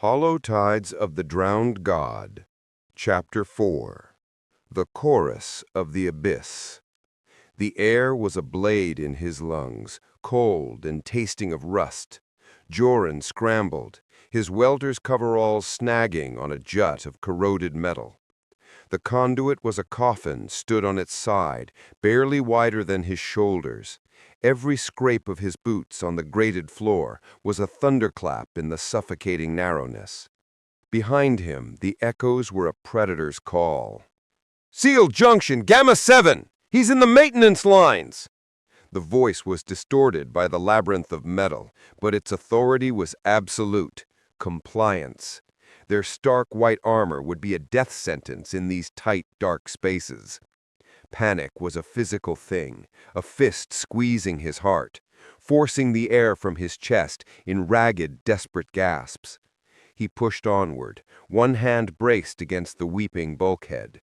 Hollow Tides of the Drowned God, Chapter 4. The Chorus of the Abyss. The air was a blade in his lungs, cold and tasting of rust. Jorin scrambled, his welder's coveralls snagging on a jut of corroded metal. The conduit was a coffin stood on its side, barely wider than his shoulders. Every scrape of his boots on the grated floor was a thunderclap in the suffocating narrowness. Behind him, the echoes were a predator's call. "Seal Junction, Gamma 7! He's in the maintenance lines!" The voice was distorted by the labyrinth of metal, but its authority was absolute. Compliance. Their stark white armor would be a death sentence in these tight, dark spaces. Panic was a physical thing, a fist squeezing his heart, forcing the air from his chest in ragged, desperate gasps. He pushed onward, one hand braced against the weeping bulkhead.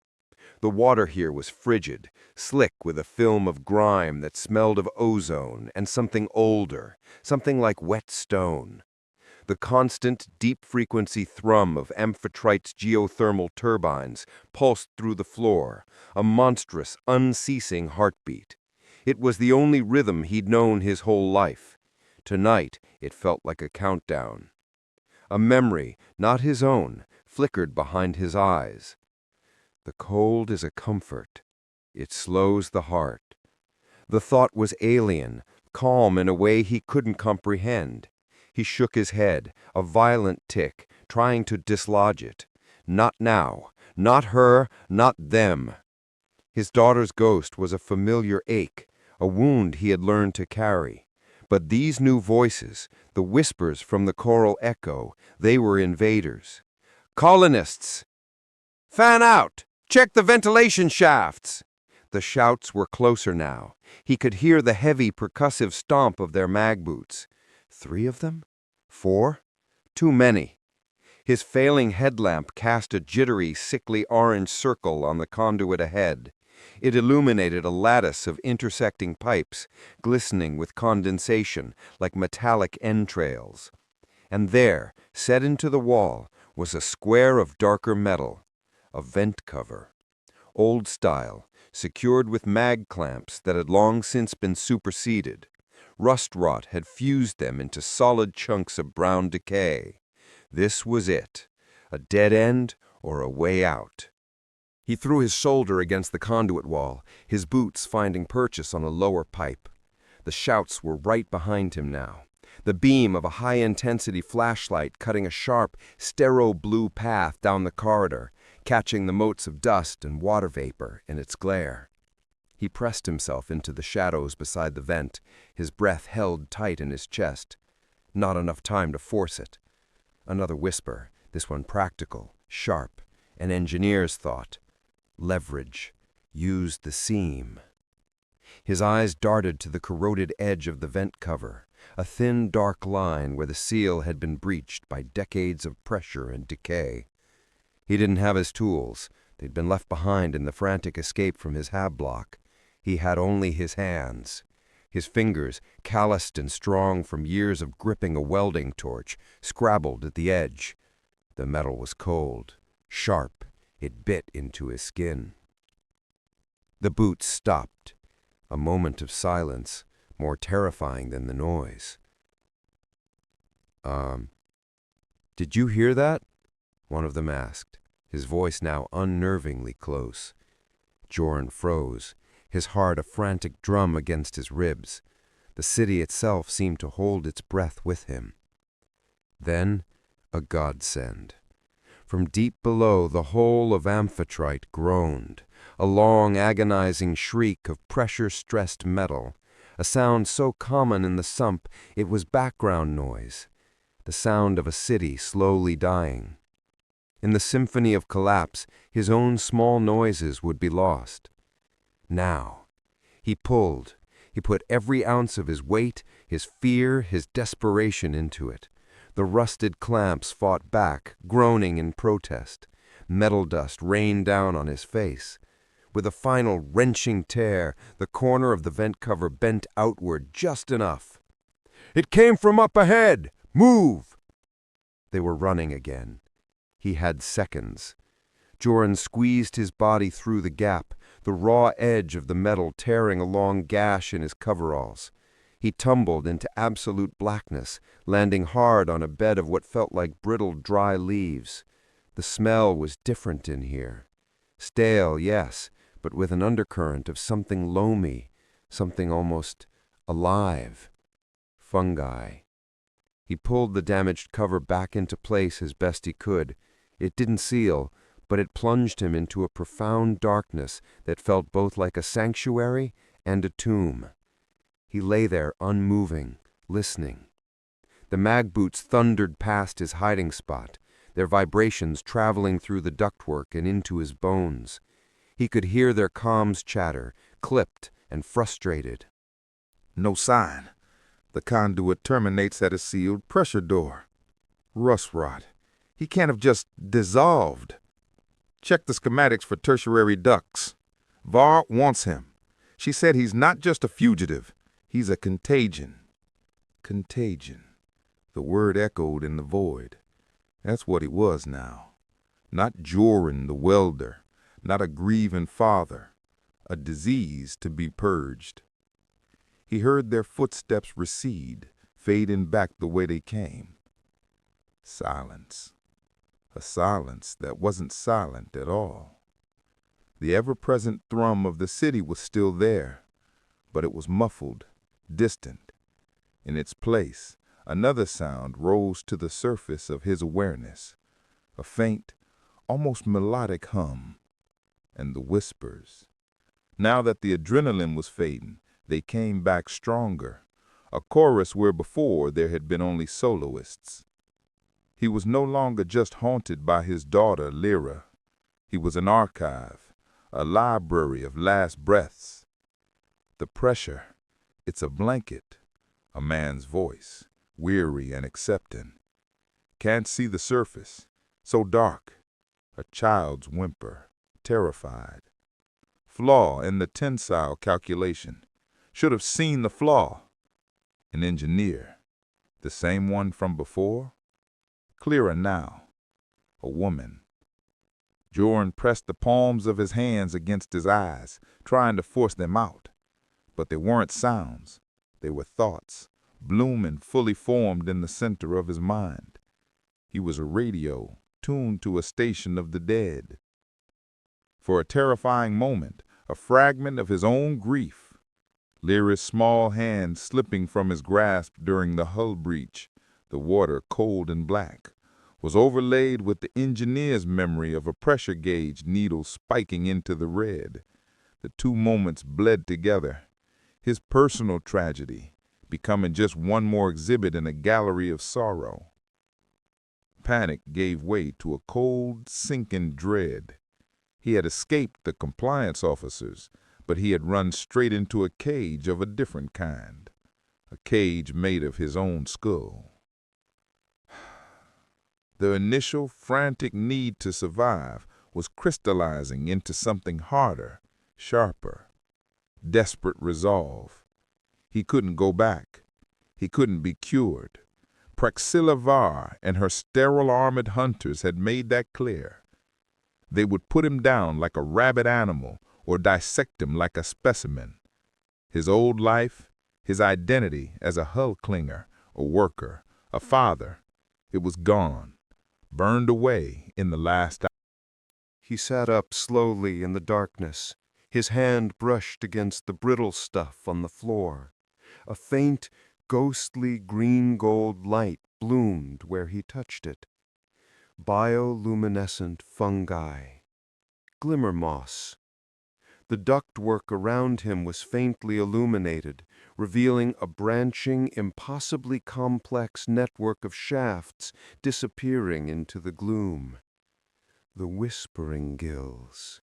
The water here was frigid, slick with a film of grime that smelled of ozone and something older, something like wet stone. The constant, deep-frequency thrum of Amphitrite's geothermal turbines pulsed through the floor, a monstrous, unceasing heartbeat. It was the only rhythm he'd known his whole life. Tonight, it felt like a countdown. A memory, not his own, flickered behind his eyes. The cold is a comfort. It slows the heart. The thought was alien, calm in a way he couldn't comprehend. He shook his head, a violent tic, trying to dislodge it. Not now. Not her, not them. His daughter's ghost was a familiar ache, a wound he had learned to carry. But these new voices, the whispers from the choral echo, they were invaders. "Colonists! Fan out! Check the ventilation shafts!" The shouts were closer now. He could hear the heavy, percussive stomp of their mag boots. 3 of them? 4? Too many. His failing headlamp cast a jittery, sickly orange circle on the conduit ahead. It illuminated a lattice of intersecting pipes, glistening with condensation like metallic entrails. And there, set into the wall, was a square of darker metal, a vent cover. Old style, secured with mag clamps that had long since been superseded. Rust rot had fused them into solid chunks of brown decay. This was it, a dead end or a way out. He threw his shoulder against the conduit wall, his boots finding purchase on a lower pipe. The shouts were right behind him now, the beam of a high-intensity flashlight cutting a sharp, stero-blue path down the corridor, catching the motes of dust and water vapor in its glare. He pressed himself into the shadows beside the vent, his breath held tight in his chest. Not enough time to force it. Another whisper, this one practical, sharp, an engineer's thought. Leverage. Use the seam. His eyes darted to the corroded edge of the vent cover, a thin, dark line where the seal had been breached by decades of pressure and decay. He didn't have his tools. They'd been left behind in the frantic escape from his hab block. He had only his hands. His fingers, calloused and strong from years of gripping a welding torch, scrabbled at the edge. The metal was cold, sharp. It bit into his skin. The boots stopped. A moment of silence, more terrifying than the noise. Did you hear that?" one of them asked, his voice now unnervingly close. Jorin froze, his heart a frantic drum against his ribs. The city itself seemed to hold its breath with him. Then, a godsend. From deep below, the whole of Amphitrite groaned, a long, agonizing shriek of pressure-stressed metal, a sound so common in the sump it was background noise, the sound of a city slowly dying. In the symphony of collapse, his own small noises would be lost. Now, he pulled. He put every ounce of his weight, his fear, his desperation into it. The rusted clamps fought back, groaning in protest. Metal dust rained down on his face. With a final wrenching tear, the corner of the vent cover bent outward just enough. "It came from up ahead! Move!" They were running again. He had seconds. Jorin squeezed his body through the gap, the raw edge of the metal tearing a long gash in his coveralls. He tumbled into absolute blackness, landing hard on a bed of what felt like brittle, dry leaves. The smell was different in here. Stale, yes, but with an undercurrent of something loamy, something almost alive. Fungi. He pulled the damaged cover back into place as best he could. It didn't seal, but it plunged him into a profound darkness that felt both like a sanctuary and a tomb. He lay there unmoving, listening. The mag boots thundered past his hiding spot, their vibrations traveling through the ductwork and into his bones. He could hear their comms chatter, clipped and frustrated. No sign. The conduit terminates at a sealed pressure door. Rust rot. He can't have just dissolved. Check the schematics for tertiary ducts. Var wants him. She said he's not just a fugitive. He's a contagion. Contagion. The word echoed in the void. That's what he was now. Not Jorin the welder. Not a grieving father. A disease to be purged. He heard their footsteps recede, fading back the way they came. Silence. A silence that wasn't silent at all. The ever-present thrum of the city was still there, but it was muffled, distant. In its place, another sound rose to the surface of his awareness, a faint, almost melodic hum, and the whispers. Now that the adrenaline was fading, they came back stronger, a chorus where before there had been only soloists. He was no longer just haunted by his daughter, Lyra. He was an archive, a library of last breaths. The pressure, it's a blanket, a man's voice, weary and accepting. Can't see the surface, so dark. A child's whimper, terrified. Flaw in the tensile calculation. Should have seen the flaw. An engineer, the same one from before? Clearer now. A woman. Jorin pressed the palms of his hands against his eyes, trying to force them out. But they weren't sounds. They were thoughts, blooming fully formed in the center of his mind. He was a radio, tuned to a station of the dead. For a terrifying moment, a fragment of his own grief, Lyra's small hand slipping from his grasp during the hull breach, the water cold and black, was overlaid with the engineer's memory of a pressure gauge needle spiking into the red. The two moments bled together, his personal tragedy becoming just one more exhibit in a gallery of sorrow. Panic gave way to a cold, sinking dread. He had escaped the compliance officers, but he had run straight into a cage of a different kind, a cage made of his own skull. The initial frantic need to survive was crystallizing into something harder, sharper, desperate resolve. He couldn't go back. He couldn't be cured. Praxilla Var and her sterile armored hunters had made that clear. They would put him down like a rabid animal or dissect him like a specimen. His old life, his identity as a hull clinger, a worker, a father, it was gone, burned away in the last hour. He sat up slowly in the darkness. His hand brushed against the brittle stuff on the floor. A faint, ghostly green-gold light bloomed where he touched it. Bioluminescent fungi. Glimmer moss. The ductwork around him was faintly illuminated, revealing a branching, impossibly complex network of shafts disappearing into the gloom. The whispering gills.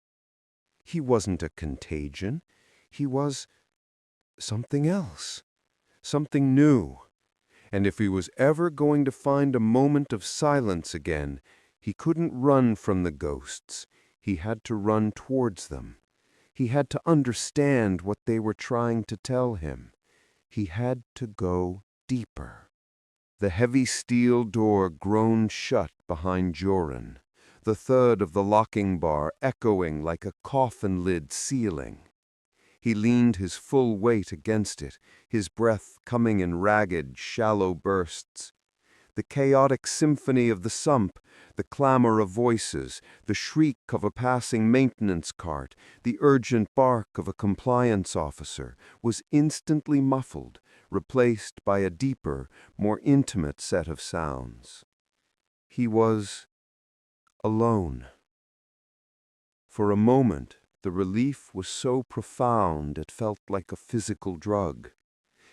He wasn't a contagion. He was something else, something new. And if he was ever going to find a moment of silence again, he couldn't run from the ghosts. He had to run towards them. He had to understand what they were trying to tell him. He had to go deeper. The heavy steel door groaned shut behind Jorin, the thud of the locking bar echoing like a coffin lid sealing. He leaned his full weight against it, his breath coming in ragged, shallow bursts. The chaotic symphony of the sump, the clamor of voices, the shriek of a passing maintenance cart, the urgent bark of a compliance officer, was instantly muffled, replaced by a deeper, more intimate set of sounds. He was alone. For a moment, the relief was so profound it felt like a physical drug.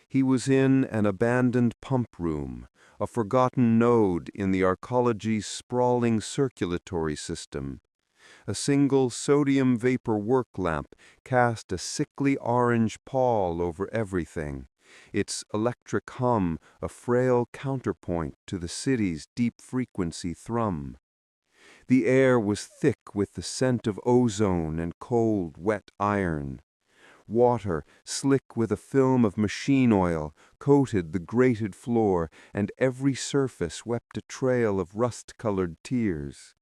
He was in an abandoned pump room, a forgotten node in the arcology's sprawling circulatory system. A single sodium vapor work lamp cast a sickly orange pall over everything, its electric hum a frail counterpoint to the city's deep-frequency thrum. The air was thick with the scent of ozone and cold, wet iron. Water, slick with a film of machine oil, coated the grated floor, and every surface wept a trail of rust-colored tears.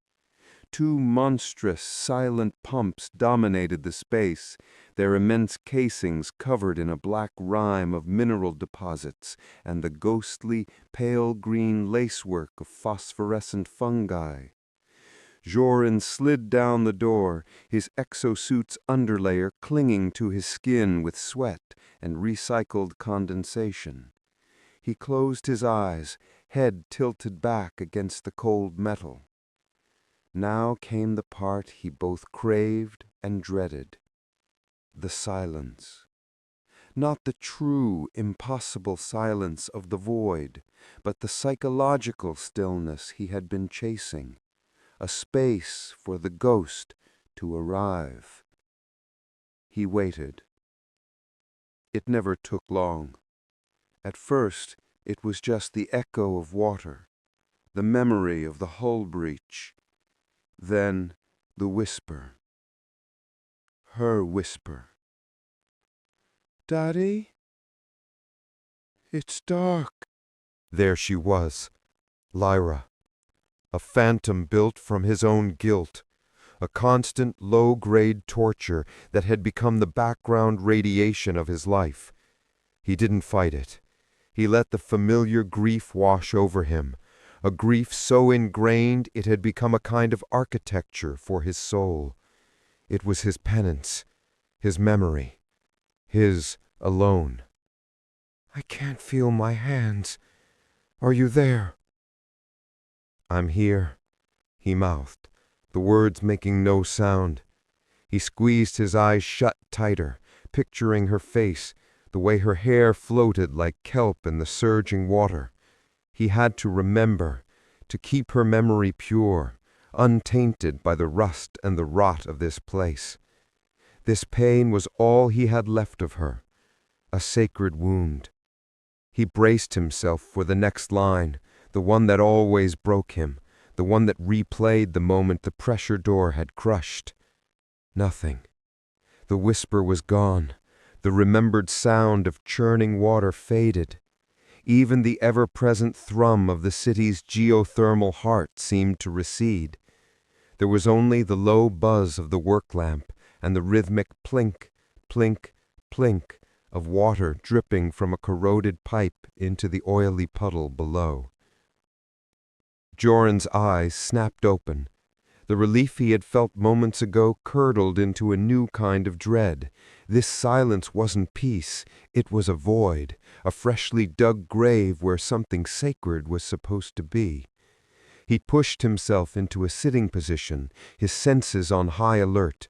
Two monstrous, silent pumps dominated the space, their immense casings covered in a black rime of mineral deposits and the ghostly, pale-green lacework of phosphorescent fungi. Jorin slid down the door, his exosuit's underlayer clinging to his skin with sweat and recycled condensation. He closed his eyes, head tilted back against the cold metal. Now came the part he both craved and dreaded. The silence. Not the true, impossible silence of the void, but the psychological stillness he had been chasing. A space for the ghost to arrive. He waited. It never took long. At first, it was just the echo of water, the memory of the hull breach. Then, the whisper. Her whisper. "Daddy? It's dark." There she was, Lyra. A phantom built from his own guilt, a constant low-grade torture that had become the background radiation of his life. He didn't fight it. He let the familiar grief wash over him, a grief so ingrained it had become a kind of architecture for his soul. It was his penance, his memory, his alone. "I can't feel my hands. Are you there?" "I'm here," he mouthed, the words making no sound. He squeezed his eyes shut tighter, picturing her face, the way her hair floated like kelp in the surging water. He had to remember, to keep her memory pure, untainted by the rust and the rot of this place. This pain was all he had left of her, a sacred wound. He braced himself for the next line, the one that always broke him, the one that replayed the moment the pressure door had crushed. Nothing. The whisper was gone. The remembered sound of churning water faded. Even the ever-present thrum of the city's geothermal heart seemed to recede. There was only the low buzz of the work lamp and the rhythmic plink, plink, plink of water dripping from a corroded pipe into the oily puddle below. Jorin's eyes snapped open. The relief he had felt moments ago curdled into a new kind of dread. This silence wasn't peace, it was a void, a freshly dug grave where something sacred was supposed to be. He pushed himself into a sitting position, his senses on high alert.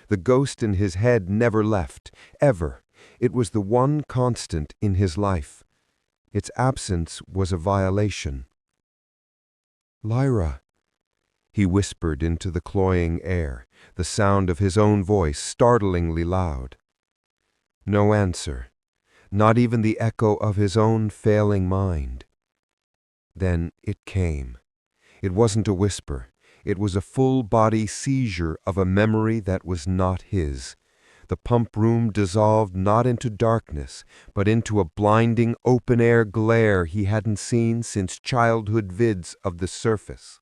The ghost in his head never left, ever. It was the one constant in his life. Its absence was a violation. "Lyra," he whispered into the cloying air, the sound of his own voice startlingly loud. No answer, not even the echo of his own failing mind. Then it came. It wasn't a whisper. It was a full-body seizure of a memory that was not his. The pump room dissolved not into darkness, but into a blinding open-air glare he hadn't seen since childhood vids of the surface.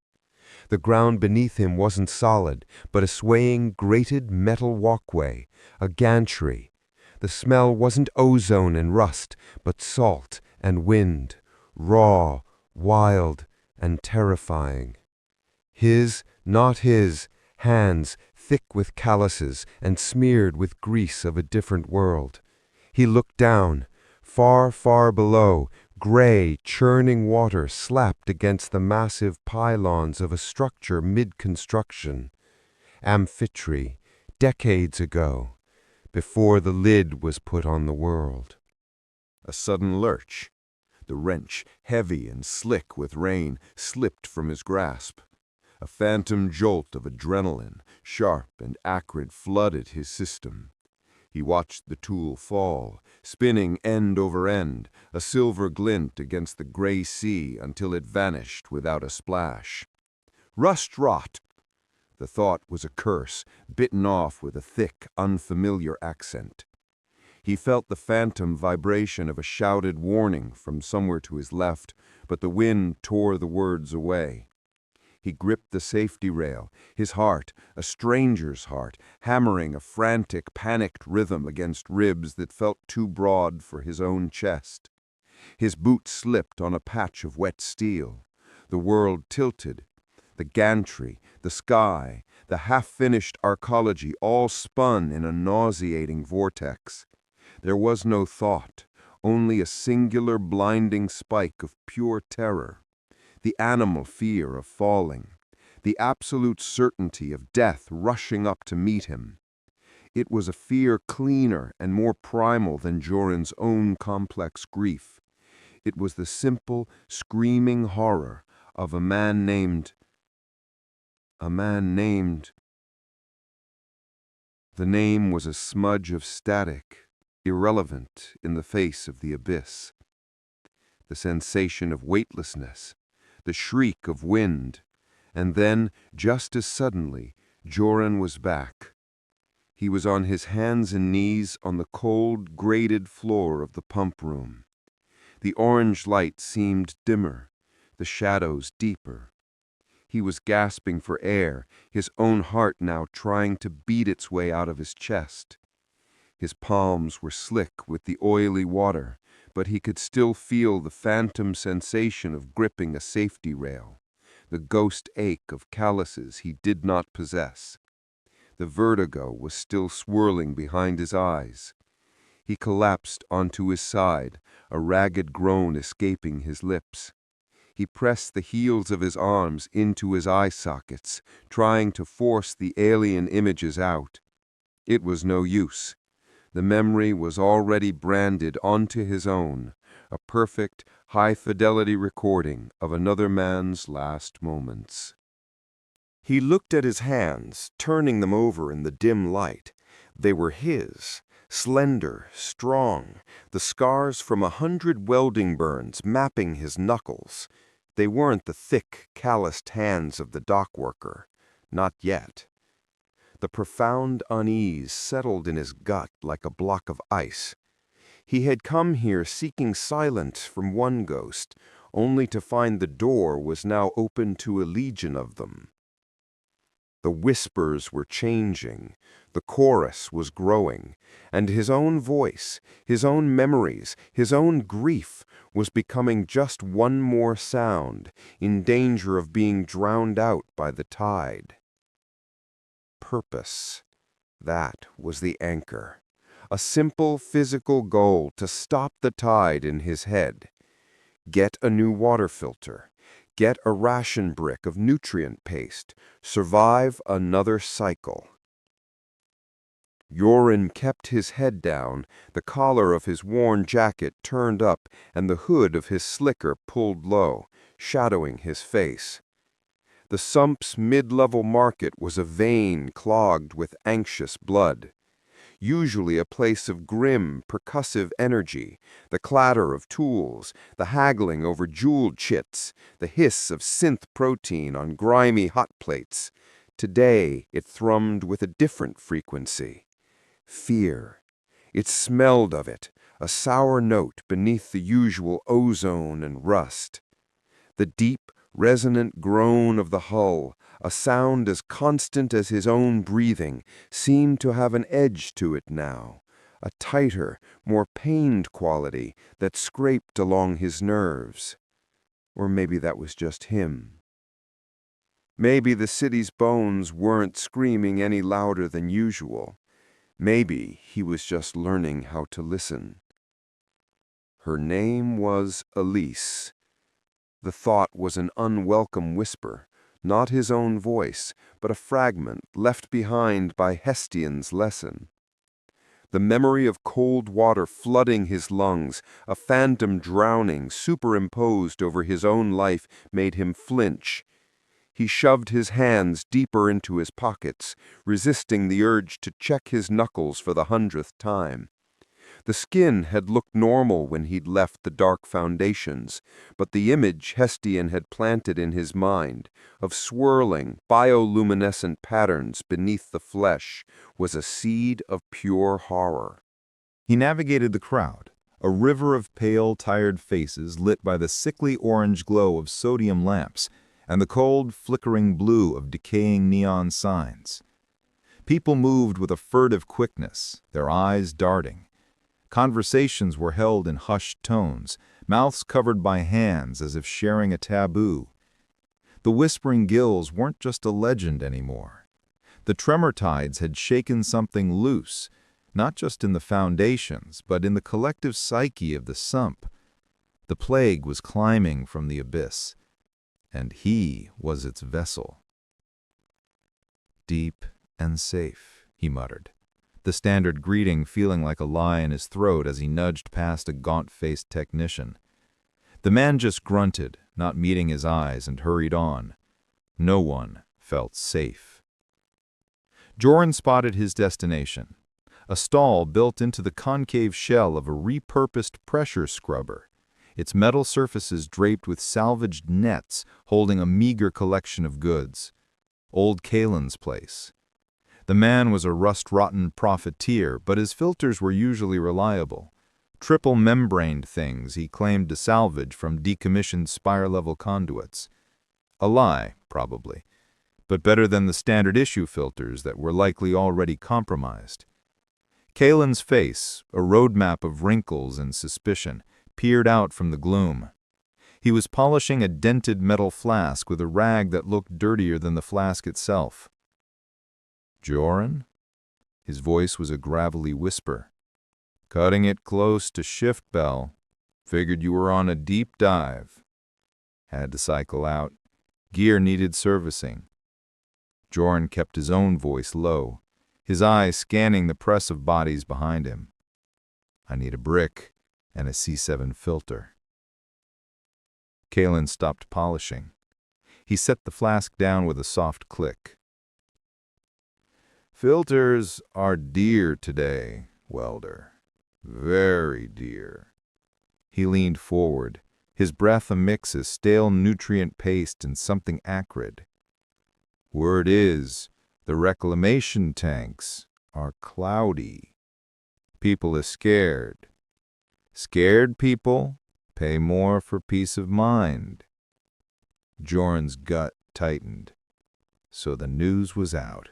The ground beneath him wasn't solid, but a swaying, grated metal walkway, a gantry. The smell wasn't ozone and rust, but salt and wind, raw, wild, and terrifying. His, not his, hands thick with calluses and smeared with grease of a different world. He looked down. Far, far below, gray, churning water slapped against the massive pylons of a structure mid-construction. Amphitrite, decades ago, before the lid was put on the world. A sudden lurch. The wrench, heavy and slick with rain, slipped from his grasp. A phantom jolt of adrenaline, sharp and acrid, flooded his system. He watched the tool fall, spinning end over end, a silver glint against the gray sea until it vanished without a splash. Rust rot! The thought was a curse, bitten off with a thick, unfamiliar accent. He felt the phantom vibration of a shouted warning from somewhere to his left, but the wind tore the words away. He gripped the safety rail, his heart, a stranger's heart, hammering a frantic, panicked rhythm against ribs that felt too broad for his own chest. His boot slipped on a patch of wet steel. The world tilted. The gantry, the sky, the half-finished arcology all spun in a nauseating vortex. There was no thought, only a singular blinding spike of pure terror. The animal fear of falling, the absolute certainty of death rushing up to meet him. It was a fear cleaner and more primal than Jorin's own complex grief. It was the simple, screaming horror of a man named... The name was a smudge of static, irrelevant in the face of the abyss. The sensation of weightlessness, the shriek of wind, and then, just as suddenly, Jorin was back. He was on his hands and knees on the cold, grated floor of the pump room. The orange light seemed dimmer, the shadows deeper. He was gasping for air, his own heart now trying to beat its way out of his chest. His palms were slick with the oily water, but he could still feel the phantom sensation of gripping a safety rail, the ghost ache of calluses he did not possess. The vertigo was still swirling behind his eyes. He collapsed onto his side, a ragged groan escaping his lips. He pressed the heels of his arms into his eye sockets, trying to force the alien images out. It was no use. The memory was already branded onto his own, a perfect, high-fidelity recording of another man's last moments. He looked at his hands, turning them over in the dim light. They were his, slender, strong, the scars from 100 welding burns mapping his knuckles. They weren't the thick, calloused hands of the dock worker. Not yet. The profound unease settled in his gut like a block of ice. He had come here seeking silence from one ghost, only to find the door was now open to a legion of them. The whispers were changing, the chorus was growing, and his own voice, his own memories, his own grief was becoming just one more sound, in danger of being drowned out by the tide. Purpose. That was the anchor. A simple physical goal to stop the tide in his head. Get a new water filter. Get a ration brick of nutrient paste. Survive another cycle. Jorin kept his head down, the collar of his worn jacket turned up and the hood of his slicker pulled low, shadowing his face. The sump's mid-level market was a vein clogged with anxious blood. Usually a place of grim, percussive energy, the clatter of tools, the haggling over jeweled chits, the hiss of synth protein on grimy hot plates. Today it thrummed with a different frequency. fear. It smelled of it, a sour note beneath the usual ozone and rust. The deep, resonant groan of the hull, a sound as constant as his own breathing, seemed to have an edge to it now, a tighter, more pained quality that scraped along his nerves. Or maybe that was just him. Maybe the city's bones weren't screaming any louder than usual. Maybe he was just learning how to listen. Her name was Elise. The thought was an unwelcome whisper, not his own voice, but a fragment left behind by Hestian's lesson. The memory of cold water flooding his lungs, a phantom drowning superimposed over his own life, made him flinch. He shoved his hands deeper into his pockets, resisting the urge to check his knuckles for the 100th time. The skin had looked normal when he'd left the dark foundations, but the image Hestian had planted in his mind, of swirling, bioluminescent patterns beneath the flesh, was a seed of pure horror. He navigated the crowd, a river of pale, tired faces lit by the sickly orange glow of sodium lamps and the cold, flickering blue of decaying neon signs. People moved with a furtive quickness, their eyes darting. Conversations were held in hushed tones, mouths covered by hands as if sharing a taboo. The whispering gills weren't just a legend anymore. The tremor tides had shaken something loose, not just in the foundations, but in the collective psyche of the sump. The plague was climbing from the abyss, and he was its vessel. "Deep and safe," he muttered, the standard greeting feeling like a lie in his throat as he nudged past a gaunt-faced technician. The man just grunted, not meeting his eyes, and hurried on. No one felt safe. Jorin spotted his destination, a stall built into the concave shell of a repurposed pressure scrubber, its metal surfaces draped with salvaged nets holding a meager collection of goods. Old Kalen's place. The man was a rust-rotten profiteer, but his filters were usually reliable. Triple-membraned things he claimed to salvage from decommissioned spire-level conduits. A lie, probably, but better than the standard-issue filters that were likely already compromised. Kalen's face, a roadmap of wrinkles and suspicion, peered out from the gloom. He was polishing a dented metal flask with a rag that looked dirtier than the flask itself. "Jorin?" His voice was a gravelly whisper. "Cutting it close to shift bell. Figured you were on a deep dive. Had to cycle out. Gear needed servicing." Jorin kept his own voice low, his eyes scanning the press of bodies behind him. "I need a brick and a C7 filter." Kalen stopped polishing. He set the flask down with a soft click. "Filters are dear today, welder. Very dear." He leaned forward, his breath a mix of stale nutrient paste and something acrid. "Word is, the reclamation tanks are cloudy. People are scared. Scared people pay more for peace of mind." Jorin's gut tightened. So the news was out.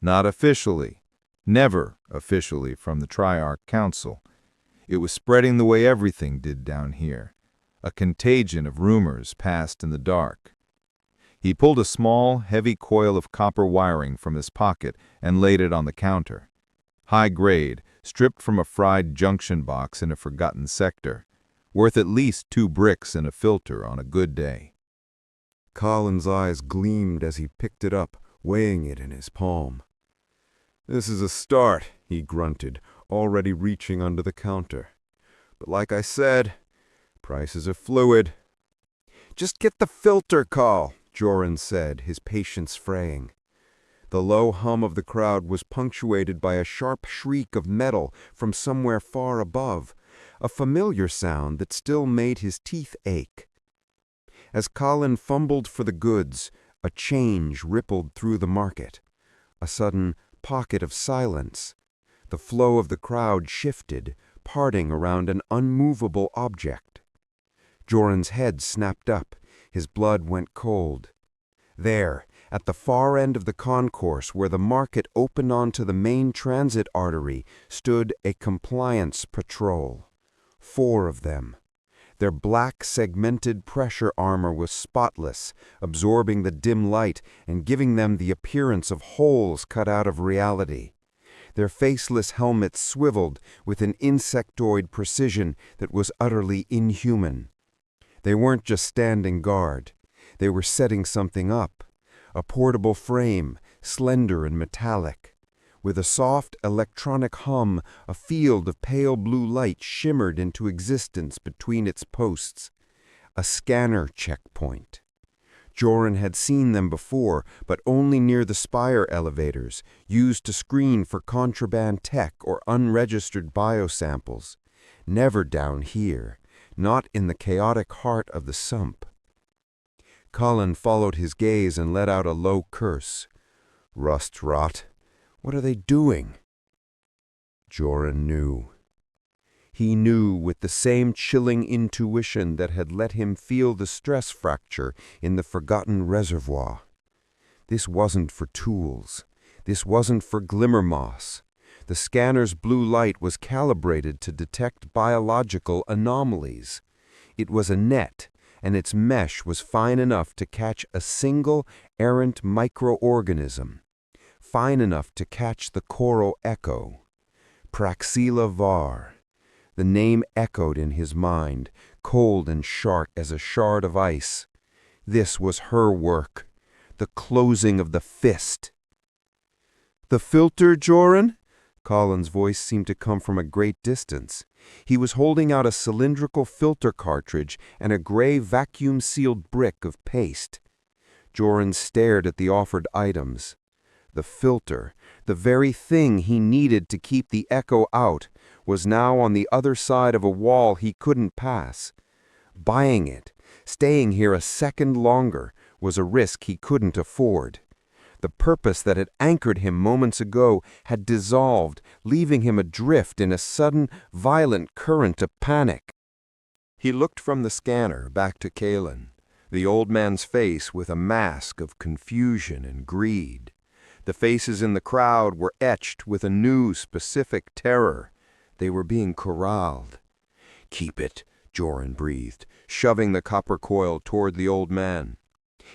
Not officially, never officially from the Triarch Council. It was spreading the way everything did down here, a contagion of rumors passed in the dark. He pulled a small, heavy coil of copper wiring from his pocket and laid it on the counter. High grade, stripped from a fried junction box in a forgotten sector, worth at least 2 bricks and a filter on a good day. Colin's eyes gleamed as he picked it up, weighing it in his palm. "This is a start," he grunted, already reaching under the counter. "But like I said, prices are fluid." "Just get the filter, Col," Jorin said, his patience fraying. The low hum of the crowd was punctuated by a sharp shriek of metal from somewhere far above, a familiar sound that still made his teeth ache. As Colin fumbled for the goods, a change rippled through the market. A sudden pocket of silence. The flow of the crowd shifted, parting around an unmovable object. Jorin's head snapped up, his blood went cold. There, at the far end of the concourse where the market opened onto the main transit artery, stood a compliance patrol. 4 of them. Their black segmented pressure armor was spotless, absorbing the dim light and giving them the appearance of holes cut out of reality. Their faceless helmets swiveled with an insectoid precision that was utterly inhuman. They weren't just standing guard. They were setting something up. A portable frame, slender and metallic. With a soft electronic hum, a field of pale blue light shimmered into existence between its posts. A scanner checkpoint. Jorin had seen them before, but only near the spire elevators, used to screen for contraband tech or unregistered biosamples. Never down here, not in the chaotic heart of the sump. Colin followed his gaze and let out a low curse. Rust rot. What are they doing? Jorin knew. He knew with the same chilling intuition that had let him feel the stress fracture in the forgotten reservoir. This wasn't for tools. This wasn't for glimmer moss. The scanner's blue light was calibrated to detect biological anomalies. It was a net, and its mesh was fine enough to catch a single errant microorganism. Fine enough to catch the choral echo. Praxila var. The name echoed in his mind, cold and sharp as a shard of ice. This was her work. The closing of the fist. "The filter, Jorin?" Colin's voice seemed to come from a great distance. He was holding out a cylindrical filter cartridge and a gray vacuum-sealed brick of paste. Jorin stared at the offered items. The filter, the very thing he needed to keep the echo out, was now on the other side of a wall he couldn't pass. Buying it, staying here a second longer, was a risk he couldn't afford. The purpose that had anchored him moments ago had dissolved, leaving him adrift in a sudden, violent current of panic. He looked from the scanner back to Kalin, the old man's face with a mask of confusion and greed. The faces in the crowd were etched with a new, specific terror. They were being corralled. "Keep it," Jorin breathed, shoving the copper coil toward the old man.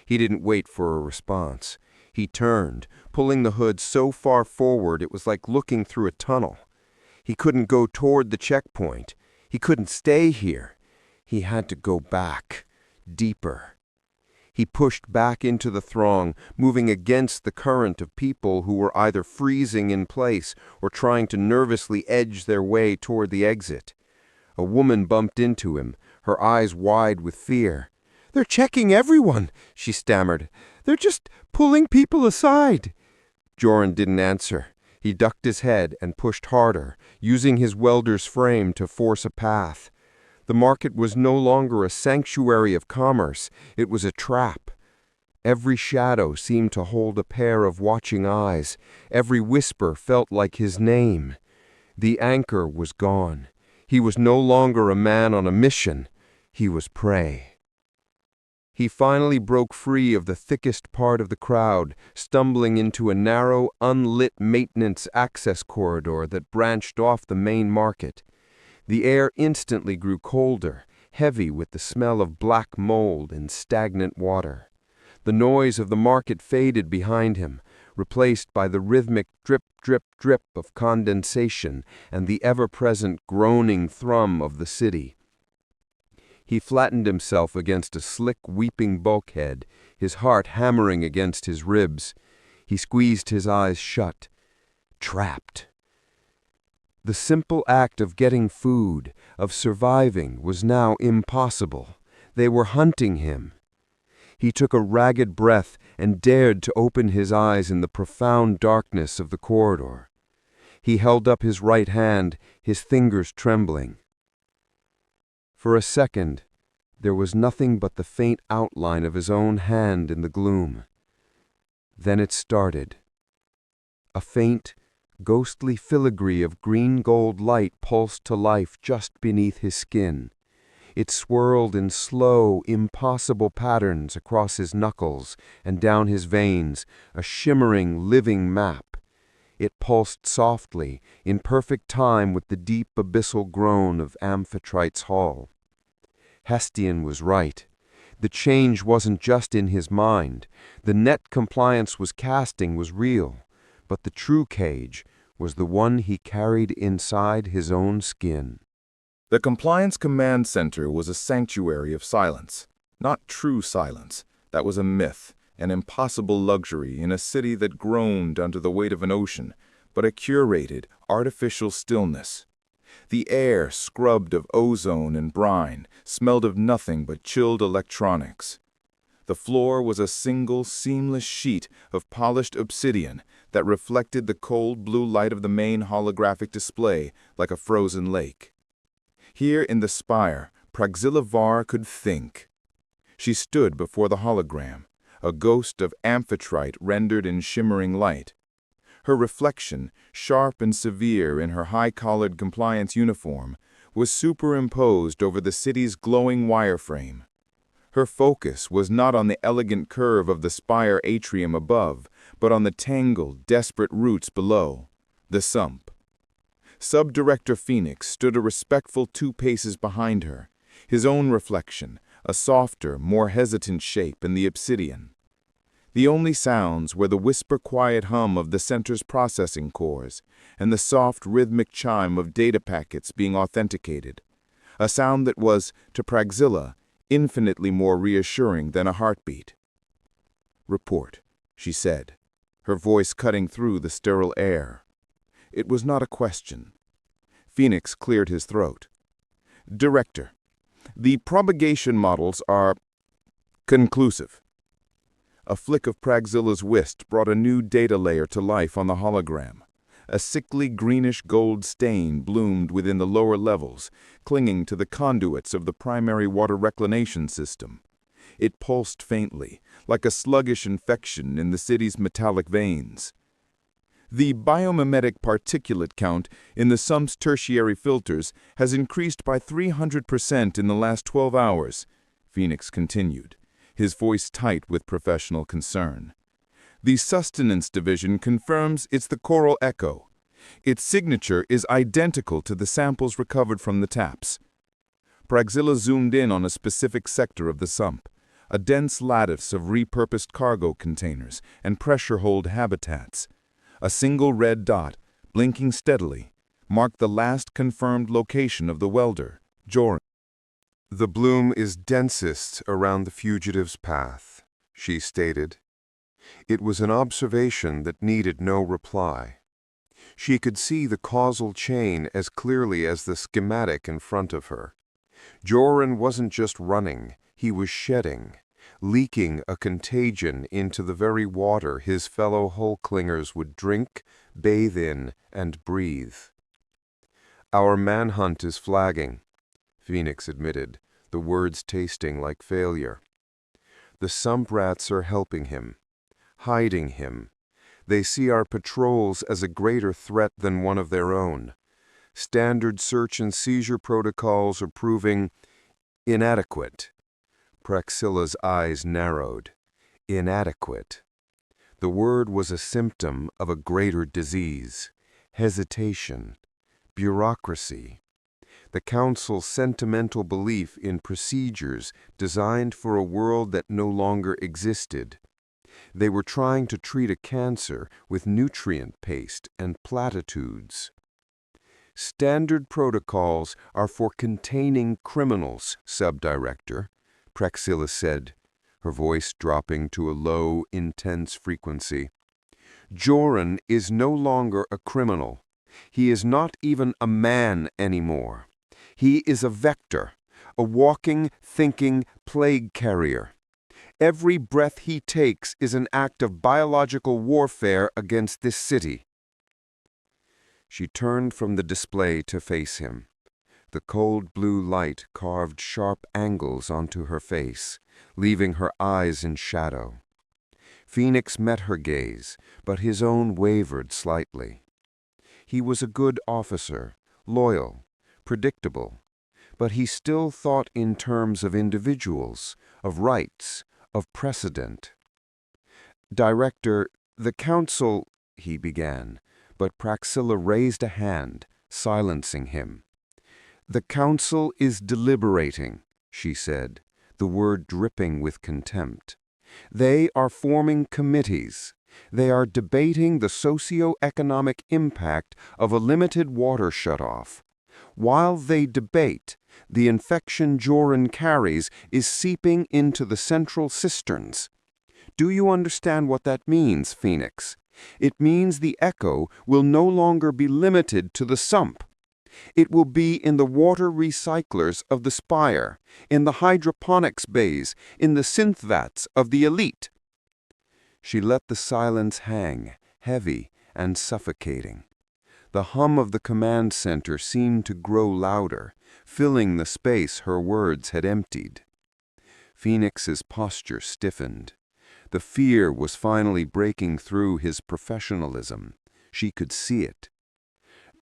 He didn't wait for a response. He turned, pulling the hood so far forward it was like looking through a tunnel. He couldn't go toward the checkpoint. He couldn't stay here. He had to go back, deeper. He pushed back into the throng, moving against the current of people who were either freezing in place or trying to nervously edge their way toward the exit. A woman bumped into him, her eyes wide with fear. "They're checking everyone," she stammered. "They're just pulling people aside." Jorin didn't answer. He ducked his head and pushed harder, using his welder's frame to force a path. The market was no longer a sanctuary of commerce. It was a trap. Every shadow seemed to hold a pair of watching eyes. Every whisper felt like his name. The anchor was gone. He was no longer a man on a mission. He was prey. He finally broke free of the thickest part of the crowd, stumbling into a narrow, unlit maintenance access corridor that branched off the main market. The air instantly grew colder, heavy with the smell of black mold and stagnant water. The noise of the market faded behind him, replaced by the rhythmic drip, drip, drip of condensation and the ever-present groaning thrum of the city. He flattened himself against a slick, weeping bulkhead, his heart hammering against his ribs. He squeezed his eyes shut. Trapped. The simple act of getting food, of surviving, was now impossible. They were hunting him. He took a ragged breath and dared to open his eyes in the profound darkness of the corridor. He held up his right hand, his fingers trembling. For a second, there was nothing but the faint outline of his own hand in the gloom. Then it started. A faint, Ghostly filigree of green-gold light pulsed to life just beneath his skin. It swirled in slow, impossible patterns across his knuckles and down his veins, a shimmering, living map. It pulsed softly, in perfect time with the deep abyssal groan of Amphitrite's hull. Hestian was right. The change wasn't just in his mind. The net compliance was casting was real, but the true cage was the one he carried inside his own skin. The Compliance Command Center was a sanctuary of silence, not true silence. That was a myth, an impossible luxury in a city that groaned under the weight of an ocean, but a curated, artificial stillness. The air, scrubbed of ozone and brine, smelled of nothing but chilled electronics. The floor was a single, seamless sheet of polished obsidian that reflected the cold blue light of the main holographic display like a frozen lake. Here in the spire, Praxilla Var could think. She stood before the hologram, a ghost of Amphitrite rendered in shimmering light. Her reflection, sharp and severe in her high-collared compliance uniform, was superimposed over the city's glowing wireframe. Her focus was not on the elegant curve of the spire atrium above, but on the tangled, desperate roots below, the sump. Sub-Director Phoenix stood a respectful 2 paces behind her, his own reflection, a softer, more hesitant shape in the obsidian. The only sounds were the whisper-quiet hum of the center's processing cores and the soft, rhythmic chime of data packets being authenticated, a sound that was, to Praxilla, infinitely more reassuring than a heartbeat. "Report," she said, her voice cutting through the sterile air. It was not a question. Phoenix cleared his throat. "Director, the propagation models are conclusive." A flick of Praxilla's wrist brought a new data layer to life on the hologram. A sickly greenish-gold stain bloomed within the lower levels, clinging to the conduits of the primary water reclination system. It pulsed faintly, like a sluggish infection in the city's metallic veins. "The biomimetic particulate count in the sump's tertiary filters has increased by 300% in the last 12 hours, Phoenix continued, his voice tight with professional concern. "The sustenance division confirms it's the coral echo. Its signature is identical to the samples recovered from the taps." Praxilla zoomed in on a specific sector of the sump, a dense lattice of repurposed cargo containers and pressure-hold habitats. A single red dot, blinking steadily, marked the last confirmed location of the welder, Jorin. "The bloom is densest around the fugitive's path," she stated. It was an observation that needed no reply. She could see the causal chain as clearly as the schematic in front of her. Jorin wasn't just running, he was shedding, leaking a contagion into the very water his fellow hull-clingers would drink, bathe in, and breathe. "Our manhunt is flagging," Phoenix admitted, the words tasting like failure. "The sump rats are helping him, hiding him. They see our patrols as a greater threat than one of their own. Standard search and seizure protocols are proving inadequate." Praxilla's eyes narrowed. Inadequate. The word was a symptom of a greater disease. Hesitation. Bureaucracy. The Council's sentimental belief in procedures designed for a world that no longer existed. They were trying to treat a cancer with nutrient paste and platitudes. "Standard protocols are for containing criminals, Sub-Director," Praxilla said, her voice dropping to a low, intense frequency. "Jorin is no longer a criminal. He is not even a man anymore. He is a vector, a walking, thinking plague carrier. Every breath he takes is an act of biological warfare against this city." She turned from the display to face him. The cold blue light carved sharp angles onto her face, leaving her eyes in shadow. Phoenix met her gaze, but his own wavered slightly. He was a good officer, loyal, predictable, but he still thought in terms of individuals, of rights, of precedent. "Director, the council," he began, but Praxilla raised a hand, silencing him. "The council is deliberating," she said, the word dripping with contempt. "They are forming committees. They are debating the socio-economic impact of a limited water shutoff. While they debate, the infection Jorin carries is seeping into the central cisterns. Do you understand what that means, Phoenix? It means the echo will no longer be limited to the sump. It will be in the water recyclers of the spire, in the hydroponics bays, in the synth vats of the elite." She let the silence hang, heavy and suffocating. The hum of the command center seemed to grow louder, filling the space her words had emptied. Phoenix's posture stiffened. The fear was finally breaking through his professionalism. She could see it.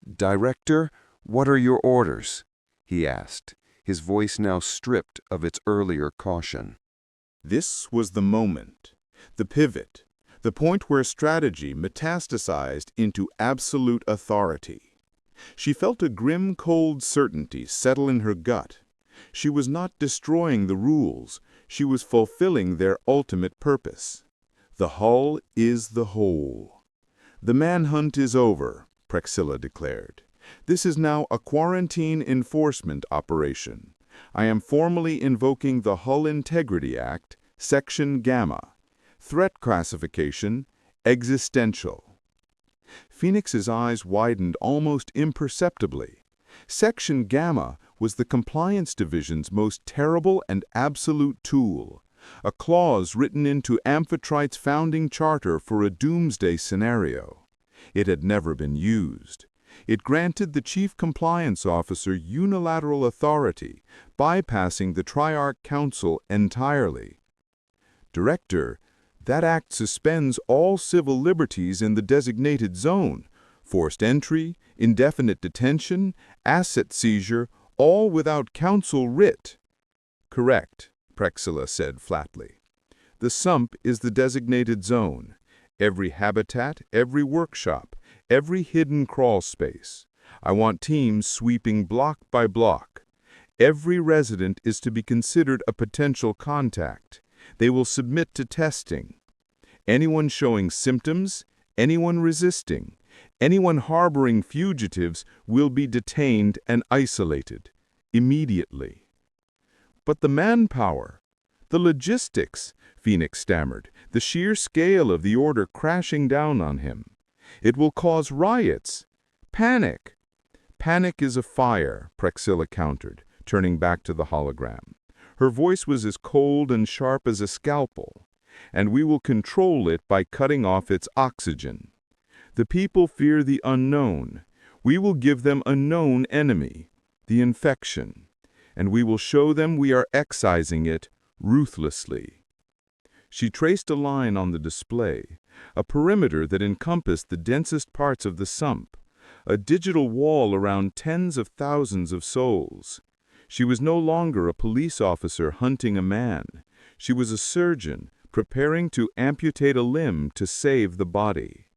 "Director, what are your orders?" he asked, his voice now stripped of its earlier caution. This was the moment, the pivot, the point where strategy metastasized into absolute authority. She felt a grim, cold certainty settle in her gut. She was not destroying the rules, she was fulfilling their ultimate purpose. The hull is the whole. "The manhunt is over," Praxilla declared. "This is now a quarantine enforcement operation. I am formally invoking the Hull Integrity Act, Section Gamma. Threat classification, existential." Phoenix's eyes widened almost imperceptibly. Section Gamma was the Compliance Division's most terrible and absolute tool, a clause written into Amphitrite's founding charter for a doomsday scenario. It had never been used. It granted the Chief Compliance Officer unilateral authority, bypassing the Triarch Council entirely. "Director, that act suspends all civil liberties in the designated zone, forced entry, indefinite detention, asset seizure, all without council writ." "Correct," Praxilla said flatly. "The sump is the designated zone. Every habitat, every workshop, every hidden crawl space. I want teams sweeping block by block. Every resident is to be considered a potential contact. They will submit to testing. Anyone showing symptoms, anyone resisting, anyone harboring fugitives will be detained and isolated immediately." "But the manpower, the logistics," Phoenix stammered, the sheer scale of the order crashing down on him. "It will cause riots, panic." "Panic is a fire," Praxilla countered, turning back to the hologram. Her voice was as cold and sharp as a scalpel. "And we will control it by cutting off its oxygen. The people fear the unknown. We will give them a known enemy, the infection. And we will show them we are excising it ruthlessly." She traced a line on the display, a perimeter that encompassed the densest parts of the sump, a digital wall around tens of thousands of souls. She was no longer a police officer hunting a man. She was a surgeon preparing to amputate a limb to save the body.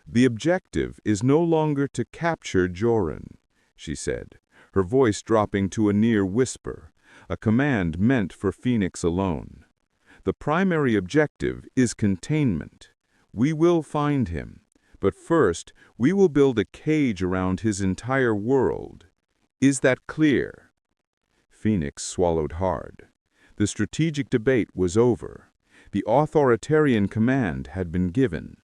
"The objective is no longer to capture Jorin," she said, her voice dropping to a near whisper, a command meant for Phoenix alone. "The primary objective is containment. We will find him, but first we will build a cage around his entire world. Is that clear?" Phoenix swallowed hard. The strategic debate was over. The authoritarian command had been given.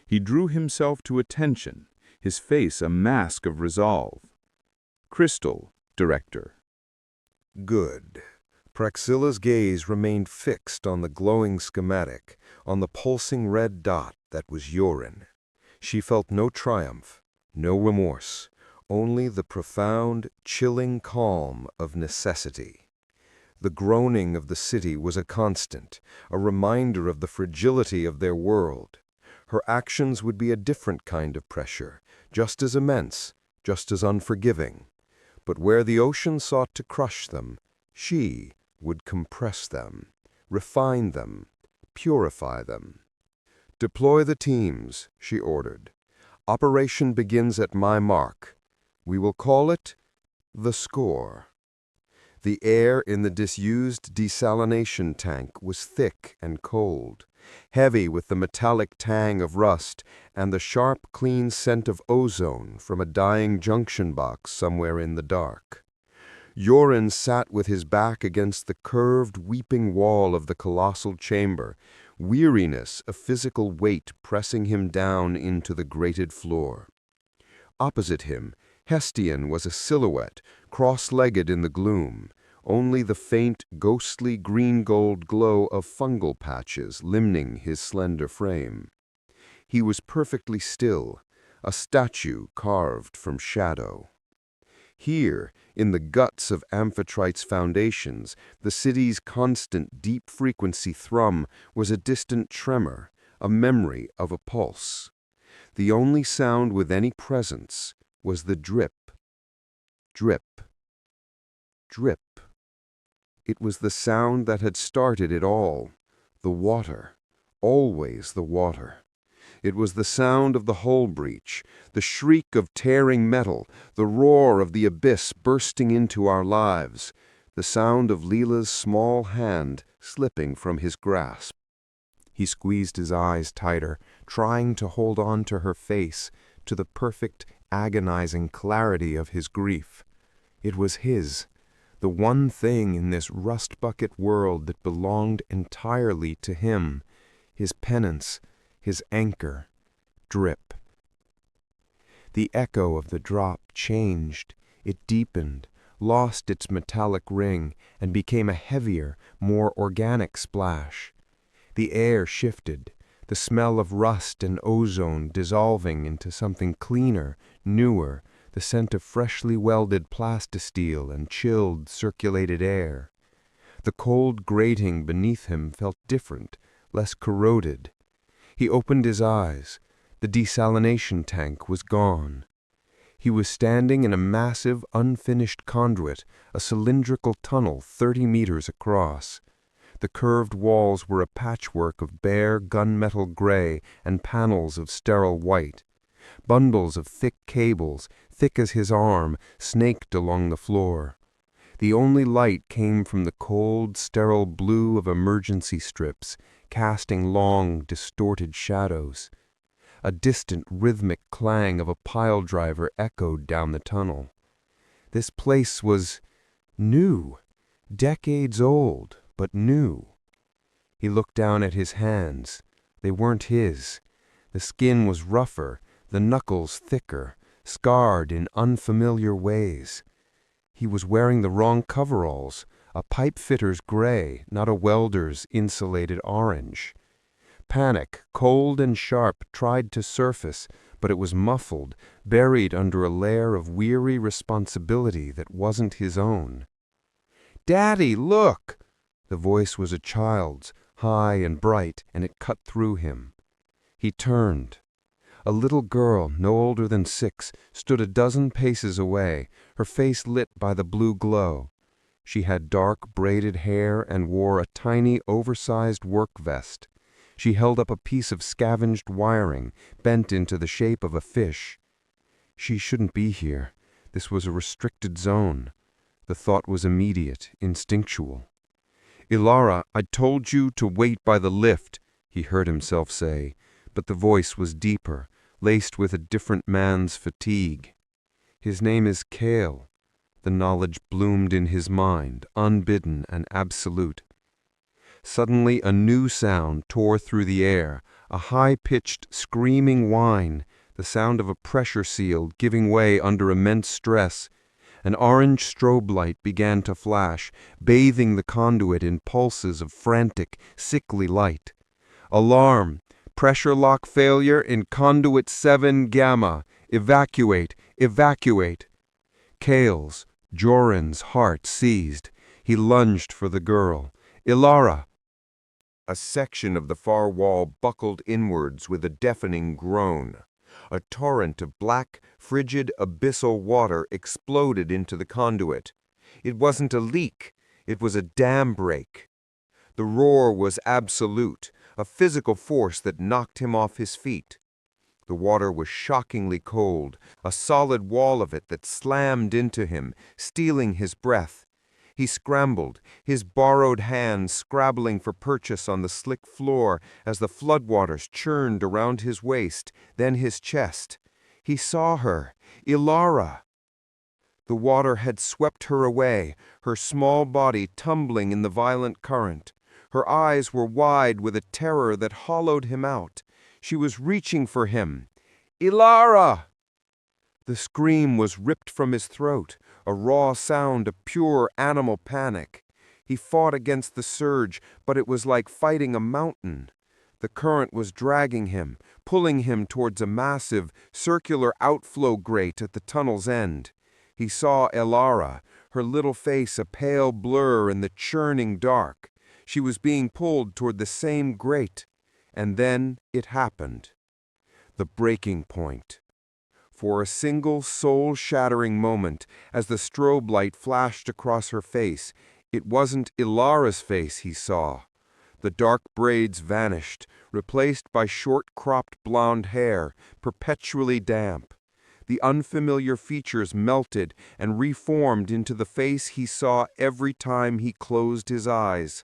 He drew himself to attention, his face a mask of resolve. "Crystal, Director." Good. Praxilla's gaze remained fixed on the glowing schematic, on the pulsing red dot that was Jorin. She felt no triumph, no remorse, only the profound, chilling calm of necessity. The groaning of the city was a constant, a reminder of the fragility of their world. Her actions would be a different kind of pressure, just as immense, just as unforgiving. But where the ocean sought to crush them, she would compress them, refine them, purify them. "Deploy the teams," she ordered. "Operation begins at my mark. We will call it the score." The air in the disused desalination tank was thick and cold, heavy with the metallic tang of rust and the sharp, clean scent of ozone from a dying junction box somewhere in the dark. Jorin sat with his back against the curved, weeping wall of the colossal chamber, weariness, a physical weight pressing him down into the grated floor. Opposite him, Hestian was a silhouette, cross-legged in the gloom, only the faint, ghostly green-gold glow of fungal patches limning his slender frame. He was perfectly still, a statue carved from shadow. Here, in the guts of Amphitrite's foundations, the city's constant deep-frequency thrum was a distant tremor, a memory of a pulse. The only sound with any presence was the drip, drip, drip. It was the sound that had started it all, the water, always the water. It was the sound of the hull breach, the shriek of tearing metal, the roar of the abyss bursting into our lives, the sound of Leela's small hand slipping from his grasp. He squeezed his eyes tighter, trying to hold on to her face, to the perfect, agonizing clarity of his grief. It was his, the one thing in this rust-bucket world that belonged entirely to him, his penance, his anchor. Drip. The echo of the drop changed. It deepened, lost its metallic ring, and became a heavier, more organic splash. The air shifted, the smell of rust and ozone dissolving into something cleaner, newer, the scent of freshly welded plastisteel and chilled, circulated air. The cold grating beneath him felt different, less corroded. He opened his eyes. The desalination tank was gone. He was standing in a massive, unfinished conduit, a cylindrical tunnel 30 meters across. The curved walls were a patchwork of bare gunmetal gray and panels of sterile white. Bundles of thick cables, thick as his arm, snaked along the floor. The only light came from the cold, sterile blue of emergency strips, casting long, distorted shadows. A distant, rhythmic clang of a pile driver echoed down the tunnel. This place was new, decades old, but new. He looked down at his hands. They weren't his. The skin was rougher, the knuckles thicker, scarred in unfamiliar ways. He was wearing the wrong coveralls, a pipe-fitter's gray, not a welder's insulated orange. Panic, cold and sharp, tried to surface, but it was muffled, buried under a layer of weary responsibility that wasn't his own. "Daddy, look!" The voice was a child's, high and bright, and it cut through him. He turned. A little girl, no older than 6, stood a dozen paces away, her face lit by the blue glow. She had dark, braided hair and wore a tiny, oversized work vest. She held up a piece of scavenged wiring, bent into the shape of a fish. She shouldn't be here. This was a restricted zone. The thought was immediate, instinctual. "Ilara, I told you to wait by the lift," he heard himself say, but the voice was deeper, laced with a different man's fatigue. "His name is Kale." The knowledge bloomed in his mind, unbidden and absolute. Suddenly a new sound tore through the air, a high-pitched, screaming whine, the sound of a pressure seal giving way under immense stress. An orange strobe light began to flash, bathing the conduit in pulses of frantic, sickly light. "Alarm! Pressure lock failure in conduit 7 gamma. Evacuate! Evacuate!" Kale's, Jorin's heart seized. He lunged for the girl. "Ilara!" A section of the far wall buckled inwards with a deafening groan. A torrent of black, frigid, abyssal water exploded into the conduit. It wasn't a leak, it was a dam break. The roar was absolute, a physical force that knocked him off his feet. The water was shockingly cold, a solid wall of it that slammed into him, stealing his breath. He scrambled, his borrowed hands scrabbling for purchase on the slick floor as the floodwaters churned around his waist, then his chest. He saw her, Ilara. The water had swept her away, her small body tumbling in the violent current. Her eyes were wide with a terror that hollowed him out. She was reaching for him. Ilara! The scream was ripped from his throat, a raw sound of pure animal panic. He fought against the surge, but it was like fighting a mountain. The current was dragging him, pulling him towards a massive, circular outflow grate at the tunnel's end. He saw Ilara, her little face a pale blur in the churning dark. She was being pulled toward the same grate. And then it happened. The breaking point. For a single soul-shattering moment, as the strobe light flashed across her face, it wasn't Ilara's face he saw. The dark braids vanished, replaced by short-cropped blonde hair, perpetually damp. The unfamiliar features melted and reformed into the face he saw every time he closed his eyes.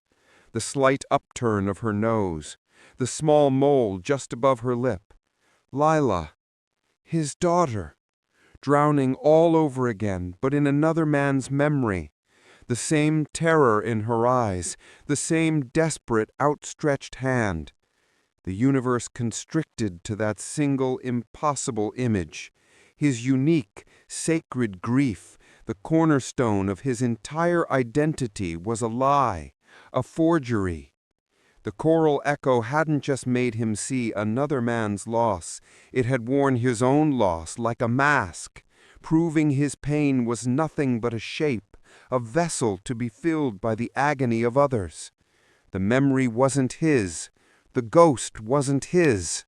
The slight upturn of her nose, the small mole just above her lip. Lila, his daughter, drowning all over again, but in another man's memory. The same terror in her eyes, the same desperate outstretched hand. The universe constricted to that single impossible image. His unique, sacred grief, the cornerstone of his entire identity, was a lie, a forgery. The choral echo hadn't just made him see another man's loss, it had worn his own loss like a mask, proving his pain was nothing but a shape, a vessel to be filled by the agony of others. The memory wasn't his, the ghost wasn't his.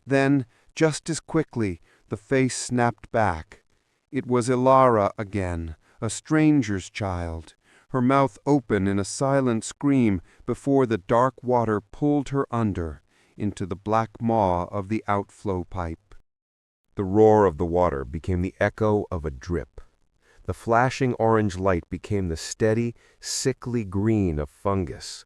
Then, just as quickly, the face snapped back. It was Ilara again, a stranger's child, her mouth open in a silent scream before the dark water pulled her under into the black maw of the outflow pipe. The roar of the water became the echo of a drip. The flashing orange light became the steady, sickly green of fungus.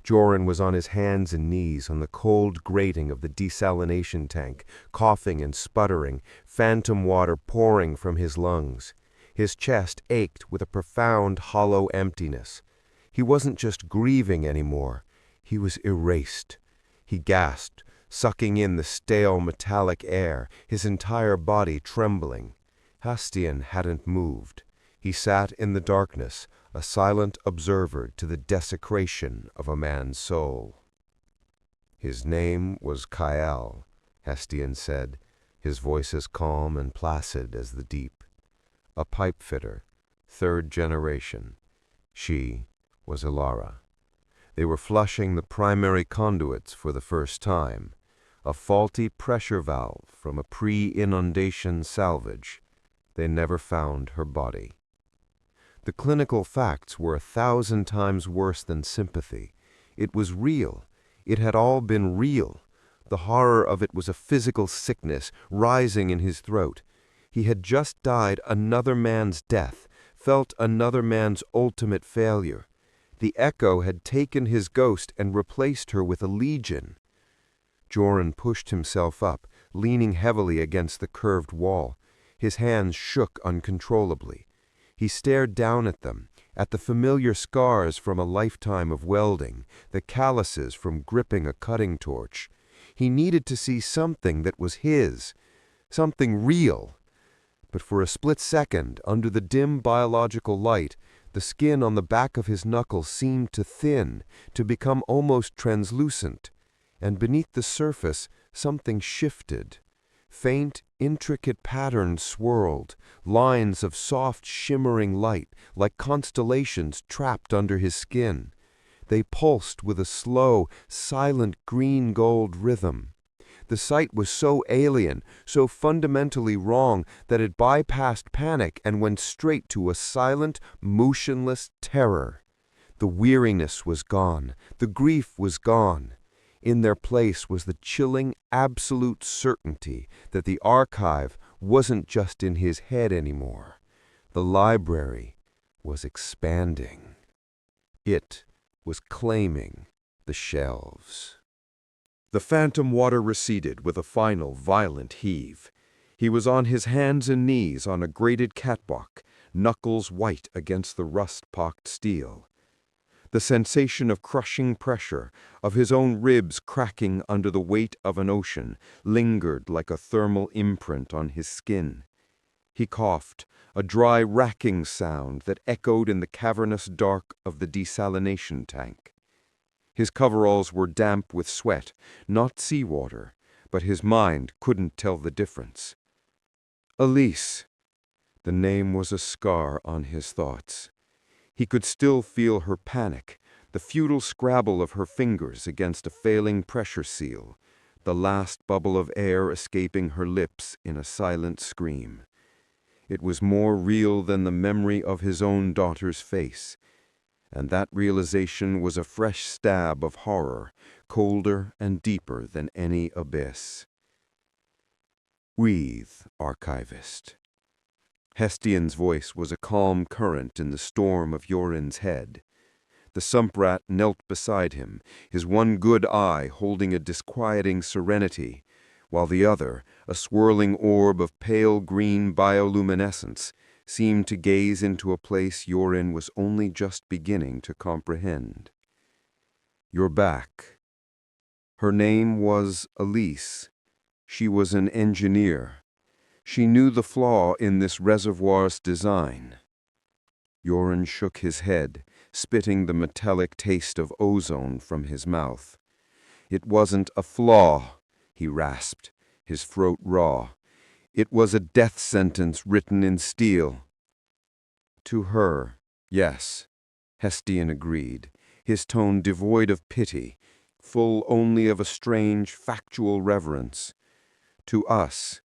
Jorin was on his hands and knees on the cold grating of the desalination tank, coughing and sputtering, phantom water pouring from his lungs. His chest ached with a profound, hollow emptiness. He wasn't just grieving anymore. He was erased. He gasped, sucking in the stale, metallic air, his entire body trembling. Hastian hadn't moved. He sat in the darkness, a silent observer to the desecration of a man's soul. His name was Kyle, Hastian said, his voice as calm and placid as the deep. A pipe fitter, 3rd generation. She was Ilara. They were flushing the primary conduits for the first time, a faulty pressure valve from a pre-inundation salvage. They never found her body. The clinical facts were 1,000 times worse than sympathy. It was real. It had all been real. The horror of it was a physical sickness rising in his throat. He had just died another man's death, felt another man's ultimate failure. The echo had taken his ghost and replaced her with a legion. Jorin pushed himself up, leaning heavily against the curved wall. His hands shook uncontrollably. He stared down at them, at the familiar scars from a lifetime of welding, the calluses from gripping a cutting torch. He needed to see something that was his, something real. But for a split second, under the dim biological light, the skin on the back of his knuckles seemed to thin, to become almost translucent, and beneath the surface something shifted. Faint, intricate patterns swirled, lines of soft, shimmering light, like constellations trapped under his skin. They pulsed with a slow, silent green-gold rhythm. The sight was so alien, so fundamentally wrong, that it bypassed panic and went straight to a silent, motionless terror. The weariness was gone. The grief was gone. In their place was the chilling, absolute certainty that the archive wasn't just in his head anymore. The library was expanding. It was claiming the shelves. The phantom water receded with a final, violent heave. He was on his hands and knees on a grated catwalk, knuckles white against the rust-pocked steel. The sensation of crushing pressure, of his own ribs cracking under the weight of an ocean, lingered like a thermal imprint on his skin. He coughed, a dry, racking sound that echoed in the cavernous dark of the desalination tank. His coveralls were damp with sweat, not seawater, but his mind couldn't tell the difference. Elise. The name was a scar on his thoughts. He could still feel her panic, the futile scrabble of her fingers against a failing pressure seal, the last bubble of air escaping her lips in a silent scream. It was more real than the memory of his own daughter's face, and that realization was a fresh stab of horror, colder and deeper than any abyss. Breathe, archivist. Hestian's voice was a calm current in the storm of Jorin's head. The sumprat knelt beside him, his one good eye holding a disquieting serenity, while the other, a swirling orb of pale green bioluminescence, seemed to gaze into a place Jorin was only just beginning to comprehend. You're back. Her name was Elise. She was an engineer. She knew the flaw in this reservoir's design. Jorin shook his head, spitting the metallic taste of ozone from his mouth. It wasn't a flaw, he rasped, his throat raw. It was a death sentence written in steel. To her, yes, Hestian agreed, his tone devoid of pity, full only of a strange, factual reverence. To us,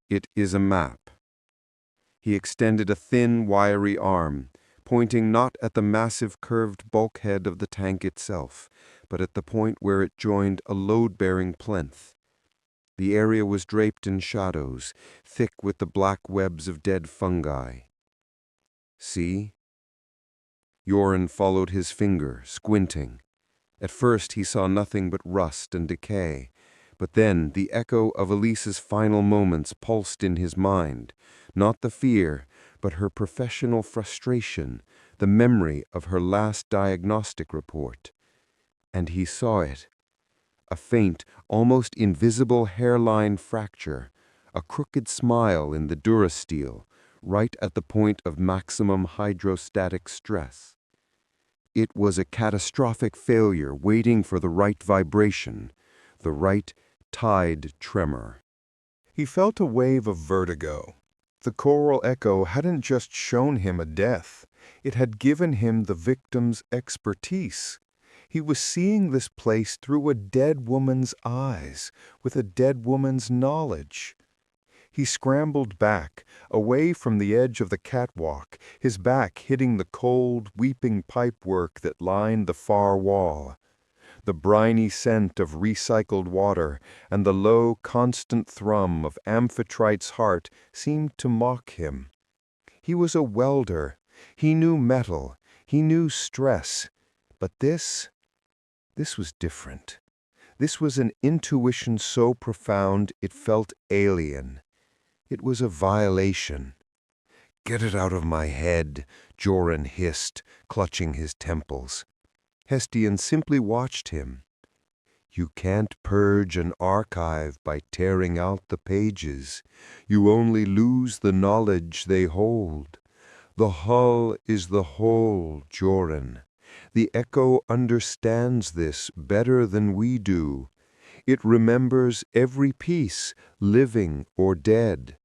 it is a map. He extended a thin, wiry arm, pointing not at the massive curved bulkhead of the tank itself, but at the point where it joined a load-bearing plinth. The area was draped in shadows, thick with the black webs of dead fungi. See? Jorin followed his finger, squinting. At first he saw nothing but rust and decay, but then the echo of Elise's final moments pulsed in his mind, not the fear, but her professional frustration, the memory of her last diagnostic report. And he saw it. A faint, almost invisible hairline fracture, a crooked smile in the durasteel, right at the point of maximum hydrostatic stress. It was a catastrophic failure waiting for the right vibration, the right tide tremor. He felt a wave of vertigo. The choral echo hadn't just shown him a death, it had given him the victim's expertise. He was seeing this place through a dead woman's eyes, with a dead woman's knowledge. He scrambled back, away from the edge of the catwalk, his back hitting the cold, weeping pipework that lined the far wall. The briny scent of recycled water and the low, constant thrum of Amphitrite's heart seemed to mock him. He was a welder. He knew metal. He knew stress. But this was different. This was an intuition so profound it felt alien. It was a violation. "Get it out of my head," Jorin hissed, clutching his temples. Hestian simply watched him. "You can't purge an archive by tearing out the pages. You only lose the knowledge they hold. The hull is the whole, Jorin. The echo understands this better than we do. It remembers every piece, living or dead."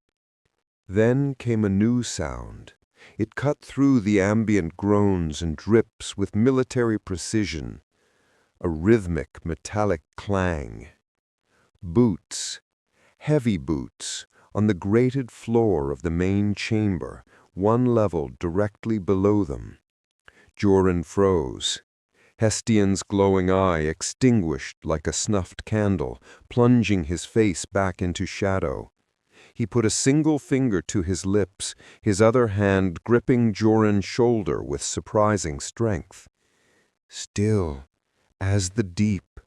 Then came a new sound. It cut through the ambient groans and drips with military precision, a rhythmic metallic clang. Boots, heavy boots, on the grated floor of the main chamber, one level directly below them. Jorin froze. Hestian's glowing eye extinguished like a snuffed candle, plunging his face back into shadow. He put a single finger to his lips, his other hand gripping Jorin's shoulder with surprising strength. Still as the deep.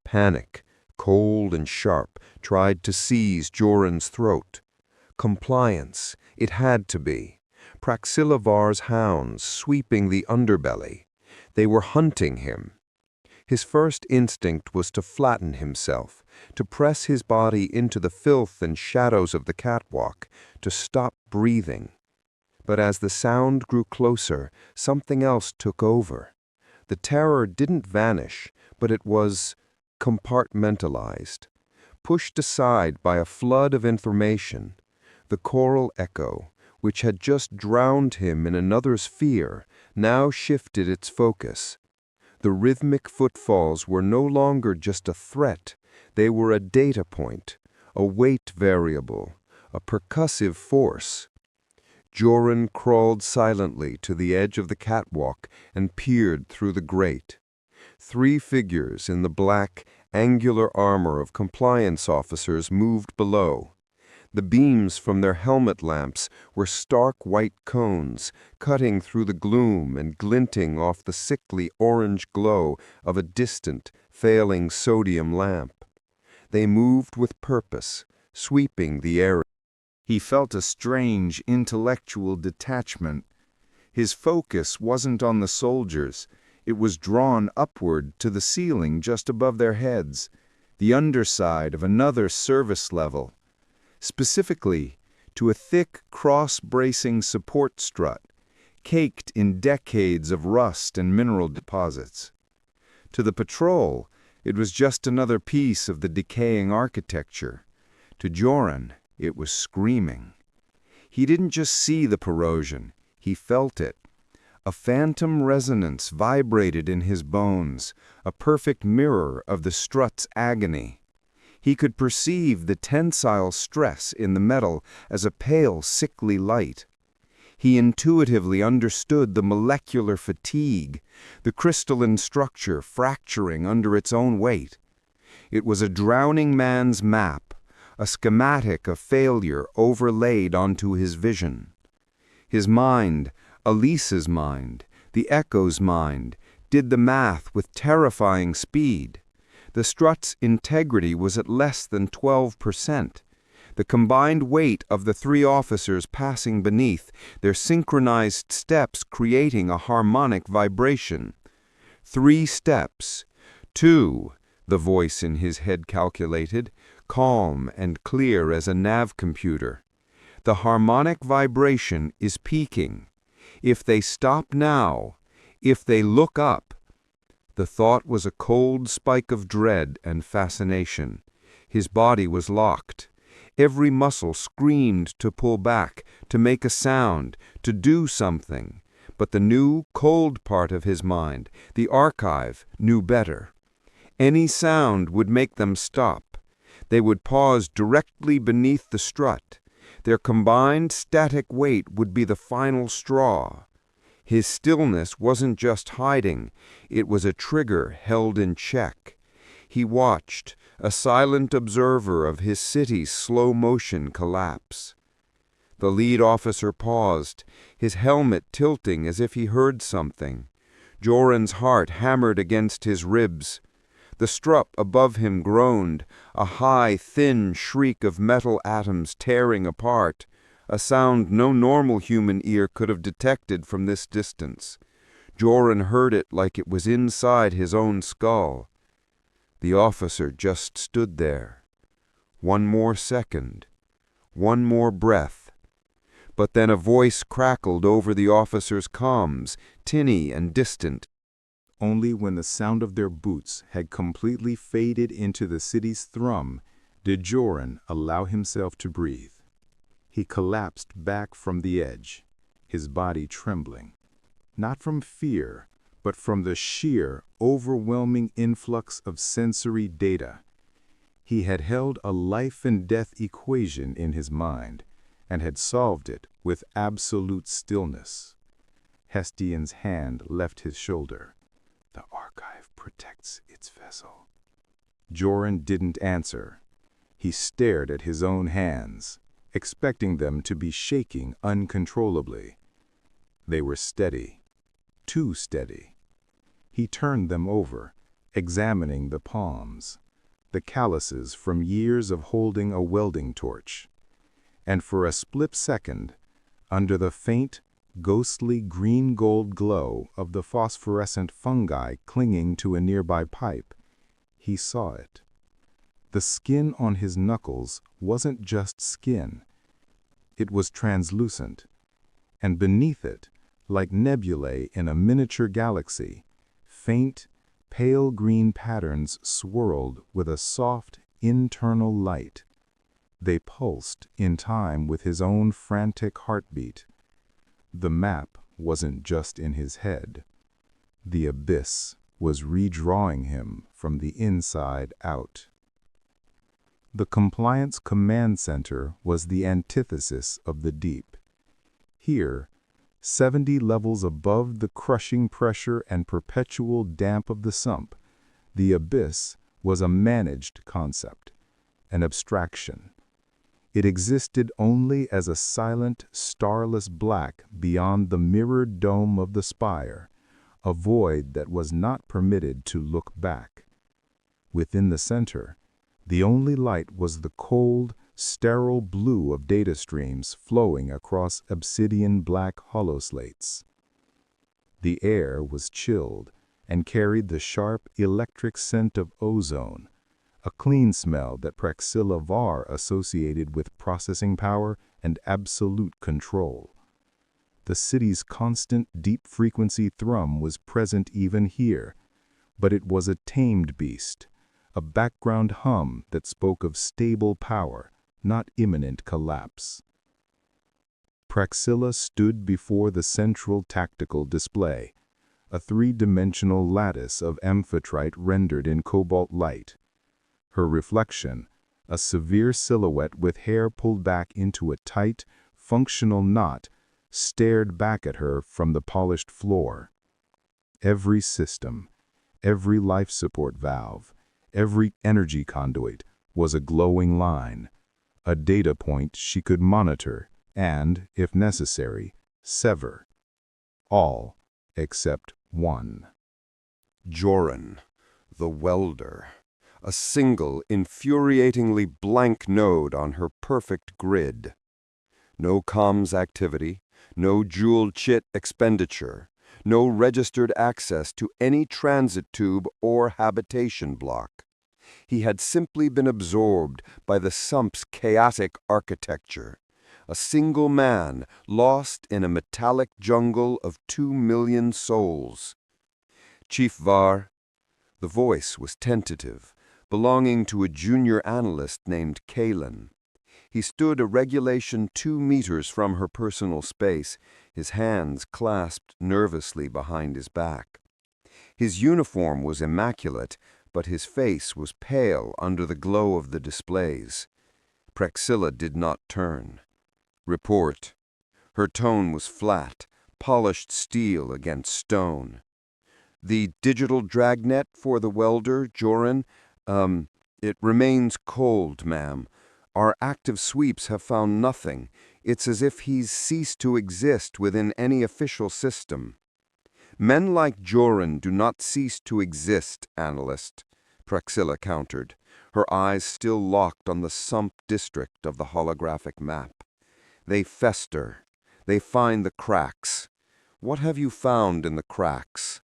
Panic, cold and sharp, tried to seize Jorin's throat. Compliance, it had to be. Praxilavar's hounds sweeping the underbelly. They were hunting him. His first instinct was to flatten himself, to press his body into the filth and shadows of the catwalk, to stop breathing. But as the sound grew closer, something else took over. The terror didn't vanish, but it was compartmentalized, pushed aside by a flood of information. The choral echo, which had just drowned him in another's fear, now shifted its focus. The rhythmic footfalls were no longer just a threat, they were a data point, a weight variable, a percussive force. Jorin crawled silently to the edge of the catwalk and peered through the grate. 3 figures in the black, angular armor of compliance officers moved below. The beams from their helmet lamps were stark white cones, cutting through the gloom and glinting off the sickly orange glow of a distant, failing sodium lamp. They moved with purpose, sweeping the air. He felt a strange intellectual detachment. His focus wasn't on the soldiers. It was drawn upward to the ceiling just above their heads, the underside of another service level. Specifically, to a thick cross-bracing support strut, caked in decades of rust and mineral deposits. To the patrol, it was just another piece of the decaying architecture. To Jorin, it was screaming. He didn't just see the corrosion, he felt it. A phantom resonance vibrated in his bones, a perfect mirror of the strut's agony. He could perceive the tensile stress in the metal as a pale, sickly light. He intuitively understood the molecular fatigue, the crystalline structure fracturing under its own weight. It was a drowning man's map, a schematic of failure overlaid onto his vision. His mind, Elise's mind, the Echo's mind, did the math with terrifying speed. The strut's integrity was at less than 12%. The combined weight of the 3 officers passing beneath, their synchronized steps creating a harmonic vibration. 3 steps. 2, the voice in his head calculated, calm and clear as a nav computer. The harmonic vibration is peaking. If they stop now, if they look up. The thought was a cold spike of dread and fascination. His body was locked. Every muscle screamed to pull back, to make a sound, to do something. But the new, cold part of his mind, the archive, knew better. Any sound would make them stop. They would pause directly beneath the strut. Their combined static weight would be the final straw. His stillness wasn't just hiding, it was a trigger held in check. He watched, a silent observer of his city's slow-motion collapse. The lead officer paused, his helmet tilting as if he heard something. Jorin's heart hammered against his ribs. The strut above him groaned, a high, thin shriek of metal atoms tearing apart. A sound no normal human ear could have detected from this distance. Jorin heard it like it was inside his own skull. The officer just stood there. One more second. One more breath. But then a voice crackled over the officer's comms, tinny and distant. Only when the sound of their boots had completely faded into the city's thrum did Jorin allow himself to breathe. He collapsed back from the edge, his body trembling, not from fear, but from the sheer, overwhelming influx of sensory data. He had held a life-and-death equation in his mind, and had solved it with absolute stillness. Hestian's hand left his shoulder. The archive protects its vessel. Jorin didn't answer. He stared at his own hands, expecting them to be shaking uncontrollably. They were steady, too steady. He turned them over, examining the palms, the calluses from years of holding a welding torch. And for a split second, under the faint, ghostly green-gold glow of the phosphorescent fungi clinging to a nearby pipe, he saw it. The skin on his knuckles wasn't just skin. It was translucent, and beneath it, like nebulae in a miniature galaxy, faint, pale green patterns swirled with a soft, internal light. They pulsed in time with his own frantic heartbeat. The map wasn't just in his head. The abyss was redrawing him from the inside out. The Compliance Command Center was the antithesis of the deep. Here, 70 levels above the crushing pressure and perpetual damp of the sump, the abyss was a managed concept, an abstraction. It existed only as a silent, starless black beyond the mirrored dome of the spire, a void that was not permitted to look back. Within the center, the only light was the cold, sterile blue of data streams flowing across obsidian black holoslates. The air was chilled and carried the sharp electric scent of ozone, a clean smell that Praxilla Var associated with processing power and absolute control. The city's constant deep-frequency thrum was present even here, but it was a tamed beast, a background hum that spoke of stable power, not imminent collapse. Praxilla stood before the central tactical display, a three-dimensional lattice of amphitrite rendered in cobalt light. Her reflection, a severe silhouette with hair pulled back into a tight, functional knot, stared back at her from the polished floor. Every system, every life support valve, every energy conduit was a glowing line, a data point she could monitor and, if necessary, sever. All except one. Jorin, the welder. A single, infuriatingly blank node on her perfect grid. No comms activity, no joule chit expenditure, no registered access to any transit tube or habitation block. He had simply been absorbed by the sump's chaotic architecture, a single man lost in a metallic jungle of 2 million souls. Chief Var, the voice was tentative, belonging to a junior analyst named Kalen. He stood a regulation 2 meters from her personal space, his hands clasped nervously behind his back. His uniform was immaculate, but his face was pale under the glow of the displays. Praxilla did not turn. Report. Her tone was flat, polished steel against stone. The digital dragnet for the welder, Jorin, it remains cold, ma'am. Our active sweeps have found nothing. It's as if he's ceased to exist within any official system. Men like Jorin do not cease to exist, analyst, Praxilla countered, her eyes still locked on the sump district of the holographic map. They fester. They find the cracks. What have you found in the cracks?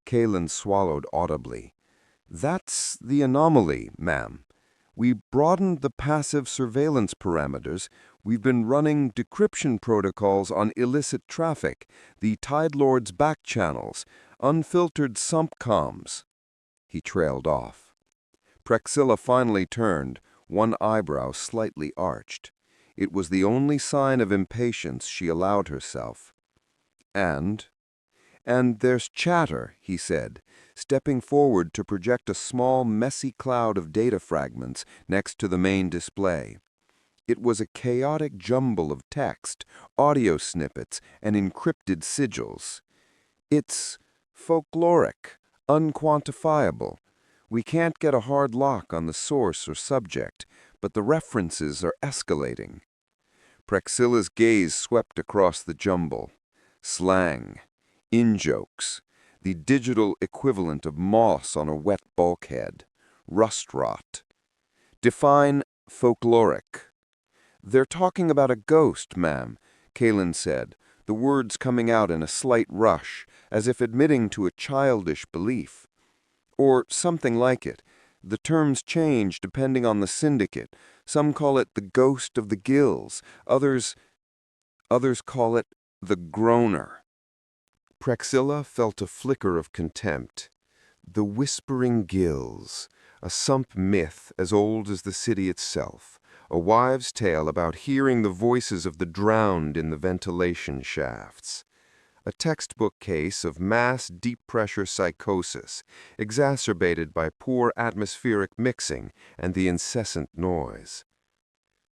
Kalen swallowed audibly. That's the anomaly, ma'am. We broadened the passive surveillance parameters. We've been running decryption protocols on illicit traffic, the Tide Lord's back channels, unfiltered sump comms. He trailed off. Praxilla finally turned, one eyebrow slightly arched. It was the only sign of impatience she allowed herself. And there's chatter, he said, stepping forward to project a small, messy cloud of data fragments next to the main display. It was a chaotic jumble of text, audio snippets, and encrypted sigils. It's folkloric, unquantifiable. We can't get a hard lock on the source or subject, but the references are escalating. Praxilla's gaze swept across the jumble. Slang, in-jokes, the digital equivalent of moss on a wet bulkhead, rust rot. Define folkloric. They're talking about a ghost, ma'am, Kaelin said, the words coming out in a slight rush, as if admitting to a childish belief. Or something like it. The terms change depending on the syndicate. Some call it the ghost of the gills. Others call it the groaner. Praxilla felt a flicker of contempt. The whispering gills, a sump myth as old as the city itself, a wives' tale about hearing the voices of the drowned in the ventilation shafts. A textbook case of mass deep-pressure psychosis, exacerbated by poor atmospheric mixing and the incessant noise.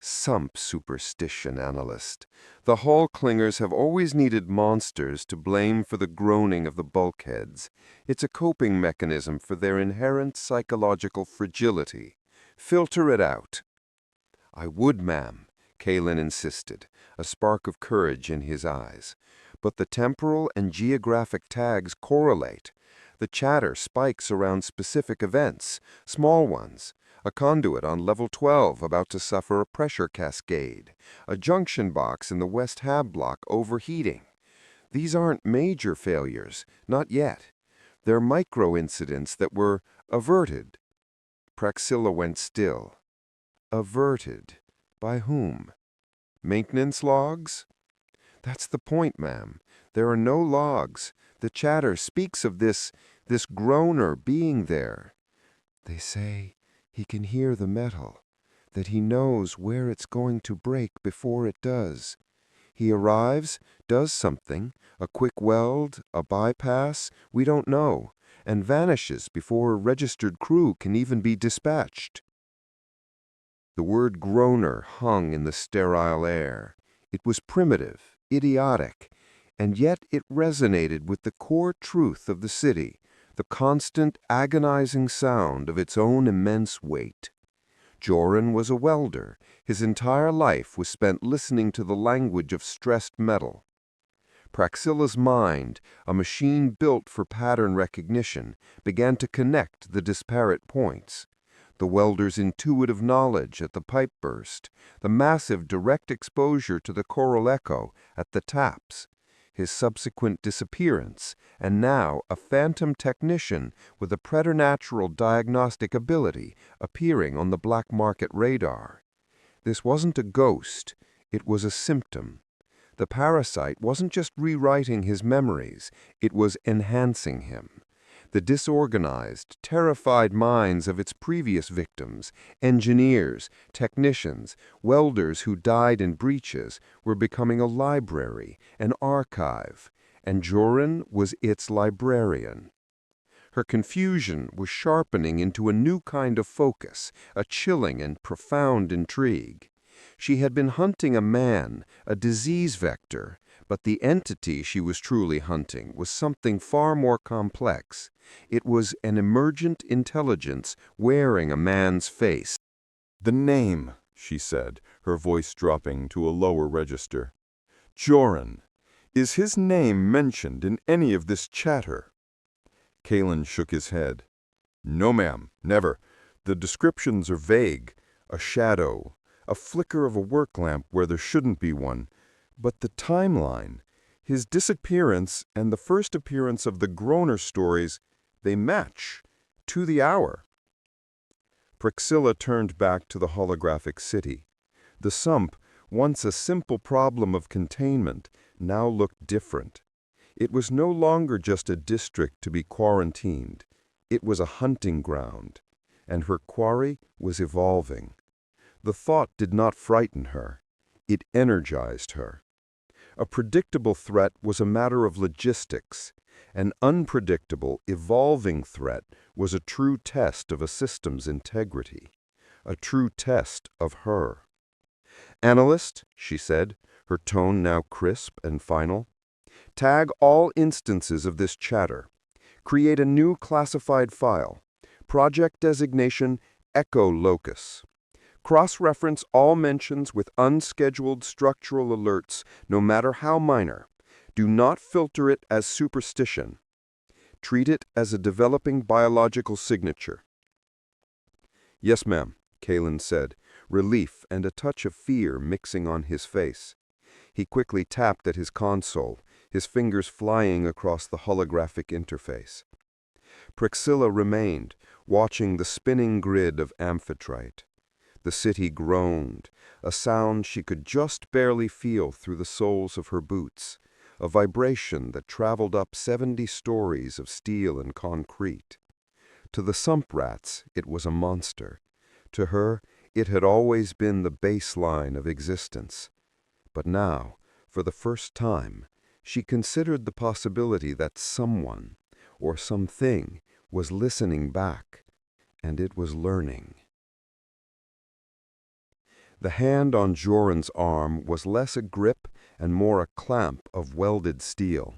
Sump superstition analyst. The hall clingers have always needed monsters to blame for the groaning of the bulkheads. It's a coping mechanism for their inherent psychological fragility. Filter it out. I would, ma'am, Kaelin insisted, a spark of courage in his eyes. But the temporal and geographic tags correlate. The chatter spikes around specific events, small ones. A conduit on level 12 about to suffer a pressure cascade. A junction box in the West Hab block overheating. These aren't major failures, not yet. They're micro-incidents that were averted. Praxilla went still. Averted. By whom? Maintenance logs? That's the point, ma'am. There are no logs. The chatter speaks of this groaner being there. They say he can hear the metal, that he knows where it's going to break before it does. He arrives, does something, a quick weld, a bypass, we don't know, and vanishes before a registered crew can even be dispatched. The word groaner hung in the sterile air. It was primitive, idiotic, and yet it resonated with the core truth of the city, the constant, agonizing sound of its own immense weight. Jorin was a welder. His entire life was spent listening to the language of stressed metal. Praxilla's mind, a machine built for pattern recognition, began to connect the disparate points. The welder's intuitive knowledge at the pipe burst, the massive direct exposure to the choral echo at the taps, his subsequent disappearance, and now a phantom technician with a preternatural diagnostic ability appearing on the black market radar. This wasn't a ghost, it was a symptom. The parasite wasn't just rewriting his memories, it was enhancing him. The disorganized, terrified minds of its previous victims, engineers, technicians, welders who died in breaches, were becoming a library, an archive, and Jorin was its librarian. Her confusion was sharpening into a new kind of focus, a chilling and profound intrigue. She had been hunting a man, a disease vector, but the entity she was truly hunting was something far more complex. It was an emergent intelligence wearing a man's face. "The name," she said, her voice dropping to a lower register. "Jorin. Is his name mentioned in any of this chatter?" Kaelin shook his head. "No, ma'am, never. The descriptions are vague. A shadow, a flicker of a work lamp where there shouldn't be one. But the timeline, his disappearance and the first appearance of the groaner stories, they match, to the hour." Praxilla turned back to the holographic city. The sump, once a simple problem of containment, now looked different. It was no longer just a district to be quarantined. It was a hunting ground, and her quarry was evolving. The thought did not frighten her. It energized her. A predictable threat was a matter of logistics. An unpredictable, evolving threat was a true test of a system's integrity, a true test of her. "Analyst," she said, her tone now crisp and final, "tag all instances of this chatter. Create a new classified file. Project designation Echo Locus. Cross-reference all mentions with unscheduled structural alerts, no matter how minor. Do not filter it as superstition. Treat it as a developing biological signature." "Yes, ma'am," Kalen said, relief and a touch of fear mixing on his face. He quickly tapped at his console, his fingers flying across the holographic interface. Priscilla remained, watching the spinning grid of Amphitrite. The city groaned, a sound she could just barely feel through the soles of her boots, a vibration that traveled up 70 stories of steel and concrete. To the sump rats, it was a monster. To her, it had always been the baseline of existence. But now, for the first time, she considered the possibility that someone, or something, was listening back, and it was learning. The hand on Jorin's arm was less a grip and more a clamp of welded steel.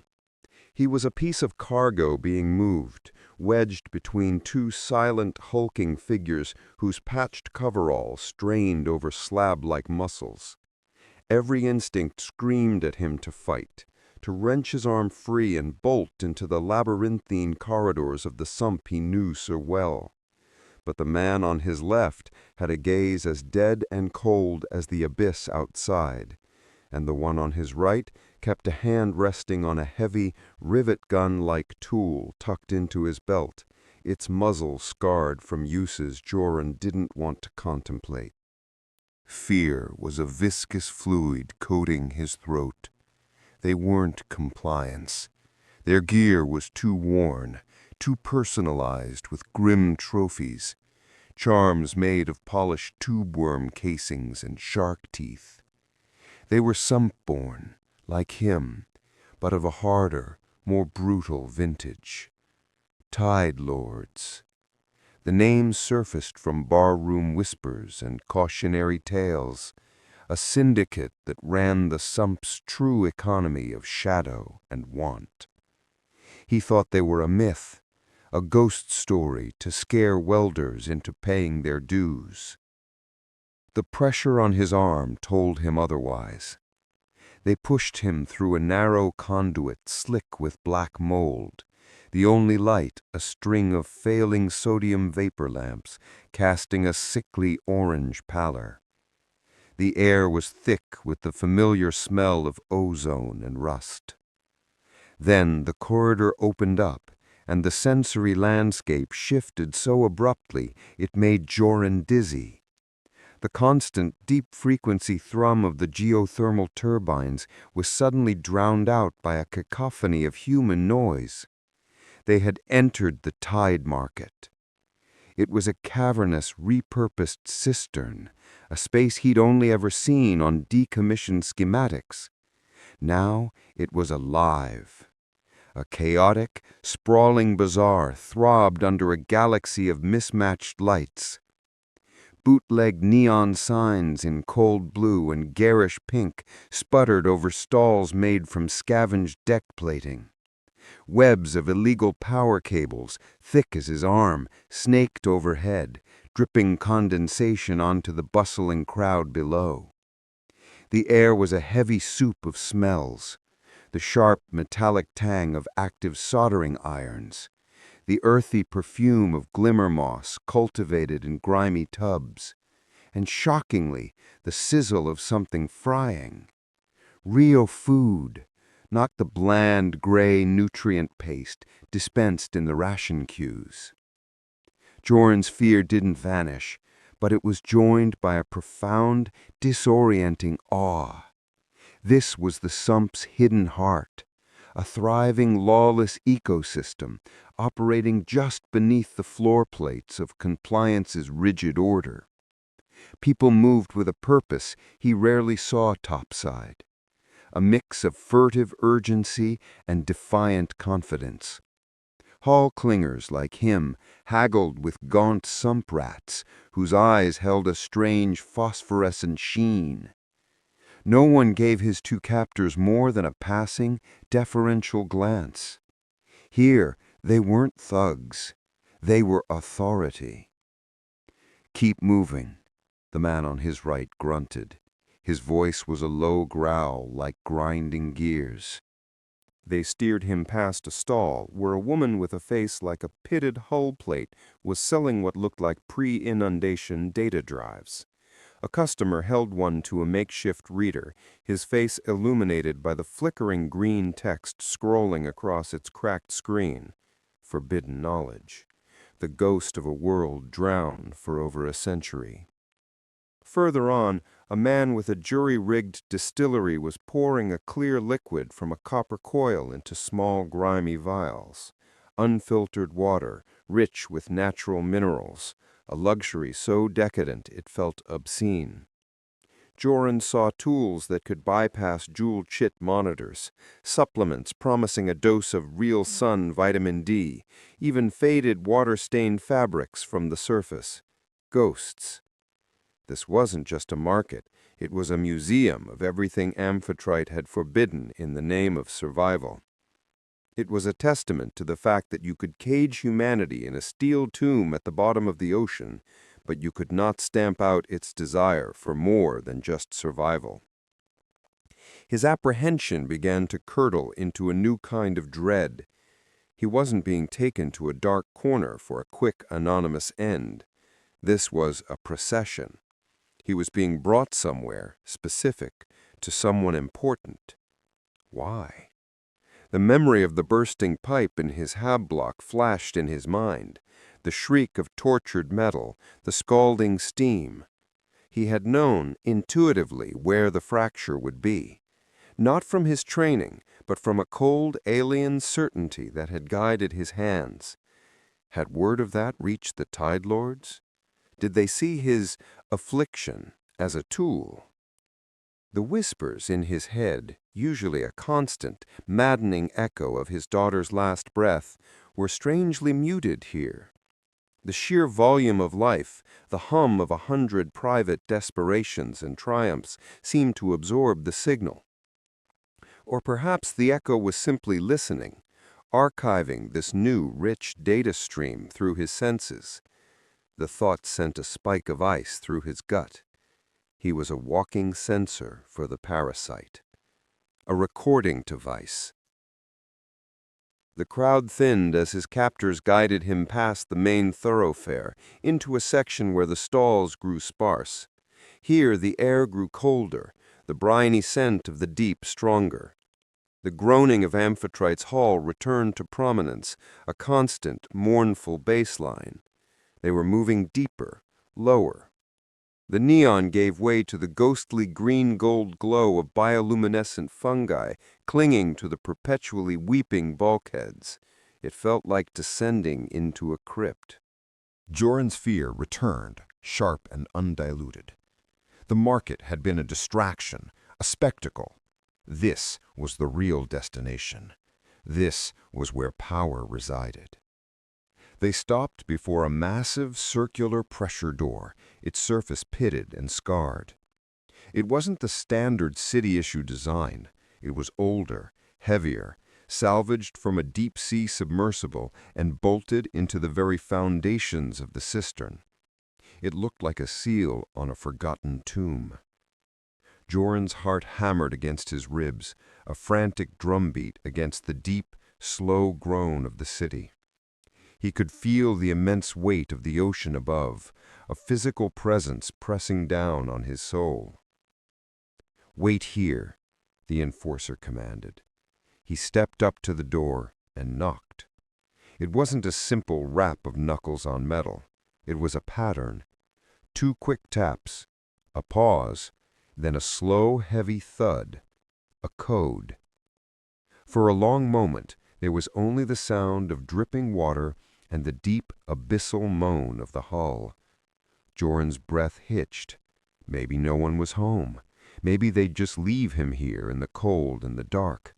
He was a piece of cargo being moved, wedged between two silent, hulking figures whose patched coveralls strained over slab-like muscles. Every instinct screamed at him to fight, to wrench his arm free and bolt into the labyrinthine corridors of the sump he knew so well. But the man on his left had a gaze as dead and cold as the abyss outside, and the one on his right kept a hand resting on a heavy, rivet-gun-like tool tucked into his belt, its muzzle scarred from uses Jorin didn't want to contemplate. Fear was a viscous fluid coating his throat. They weren't compliance. Their gear was too worn, too personalized with grim trophies, charms made of polished tube-worm casings and shark teeth. They were sump-born, like him, but of a harder, more brutal vintage. Tide Lords. The names surfaced from barroom whispers and cautionary tales, a syndicate that ran the sump's true economy of shadow and want. He thought they were a myth, a ghost story to scare welders into paying their dues. The pressure on his arm told him otherwise. They pushed him through a narrow conduit slick with black mold, the only light a string of failing sodium vapor lamps casting a sickly orange pallor. The air was thick with the familiar smell of ozone and rust. Then the corridor opened up, and the sensory landscape shifted so abruptly it made Jorin dizzy. The constant, deep-frequency thrum of the geothermal turbines was suddenly drowned out by a cacophony of human noise. They had entered the tide market. It was a cavernous, repurposed cistern, a space he'd only ever seen on decommissioned schematics. Now it was alive. A chaotic, sprawling bazaar throbbed under a galaxy of mismatched lights. Bootleg neon signs in cold blue and garish pink sputtered over stalls made from scavenged deck plating. Webs of illegal power cables, thick as his arm, snaked overhead, dripping condensation onto the bustling crowd below. The air was a heavy soup of smells. The sharp metallic tang of active soldering irons, the earthy perfume of glimmer moss cultivated in grimy tubs, and shockingly, the sizzle of something frying. Real food, not the bland, gray nutrient paste dispensed in the ration queues. Jorin's fear didn't vanish, but it was joined by a profound, disorienting awe. This was the sump's hidden heart, a thriving, lawless ecosystem operating just beneath the floor plates of compliance's rigid order. People moved with a purpose he rarely saw topside. A mix of furtive urgency and defiant confidence. Hall clingers like him haggled with gaunt sump rats whose eyes held a strange phosphorescent sheen. No one gave his two captors more than a passing, deferential glance. Here, they weren't thugs. They were authority. "Keep moving," the man on his right grunted. His voice was a low growl like grinding gears. They steered him past a stall where a woman with a face like a pitted hull plate was selling what looked like pre-inundation data drives. A customer held one to a makeshift reader, his face illuminated by the flickering green text scrolling across its cracked screen. Forbidden knowledge. The ghost of a world drowned for over a century. Further on, a man with a jury-rigged distillery was pouring a clear liquid from a copper coil into small, grimy vials. Unfiltered water, rich with natural minerals, a luxury so decadent it felt obscene. Jorin saw tools that could bypass jewel-chit monitors, supplements promising a dose of real sun vitamin D, even faded water-stained fabrics from the surface. Ghosts. This wasn't just a market, it was a museum of everything Amphitrite had forbidden in the name of survival. It was a testament to the fact that you could cage humanity in a steel tomb at the bottom of the ocean, but you could not stamp out its desire for more than just survival. His apprehension began to curdle into a new kind of dread. He wasn't being taken to a dark corner for a quick, anonymous end. This was a procession. He was being brought somewhere, specific, to someone important. Why? The memory of the bursting pipe in his hab block flashed in his mind, the shriek of tortured metal, the scalding steam. He had known, intuitively, where the fracture would be. Not from his training, but from a cold, alien certainty that had guided his hands. Had word of that reached the Tide Lords? Did they see his affliction as a tool? The whispers in his head, usually a constant, maddening echo of his daughter's last breath, were strangely muted here. The sheer volume of life, the hum of 100 private desperations and triumphs, seemed to absorb the signal. Or perhaps the echo was simply listening, archiving this new, rich data stream through his senses. The thought sent a spike of ice through his gut. He was a walking sensor for the parasite. A recording device. The crowd thinned as his captors guided him past the main thoroughfare, into a section where the stalls grew sparse. Here the air grew colder, the briny scent of the deep stronger. The groaning of Amphitrite's hall returned to prominence, a constant, mournful baseline. They were moving deeper, lower. The neon gave way to the ghostly green-gold glow of bioluminescent fungi clinging to the perpetually weeping bulkheads. It felt like descending into a crypt. Jorin's fear returned, sharp and undiluted. The market had been a distraction, a spectacle. This was the real destination. This was where power resided. They stopped before a massive circular pressure door, its surface pitted and scarred. It wasn't the standard city-issue design. It was older, heavier, salvaged from a deep-sea submersible and bolted into the very foundations of the cistern. It looked like a seal on a forgotten tomb. Jorin's heart hammered against his ribs, a frantic drumbeat against the deep, slow groan of the city. He could feel the immense weight of the ocean above, a physical presence pressing down on his soul. "Wait here," the enforcer commanded. He stepped up to the door and knocked. It wasn't a simple rap of knuckles on metal. It was a pattern. 2 quick taps, a pause, then a slow, heavy thud, a code. For a long moment, there was only the sound of dripping water and the deep, abyssal moan of the hull. Jorin's breath hitched. Maybe no one was home. Maybe they'd just leave him here in the cold and the dark.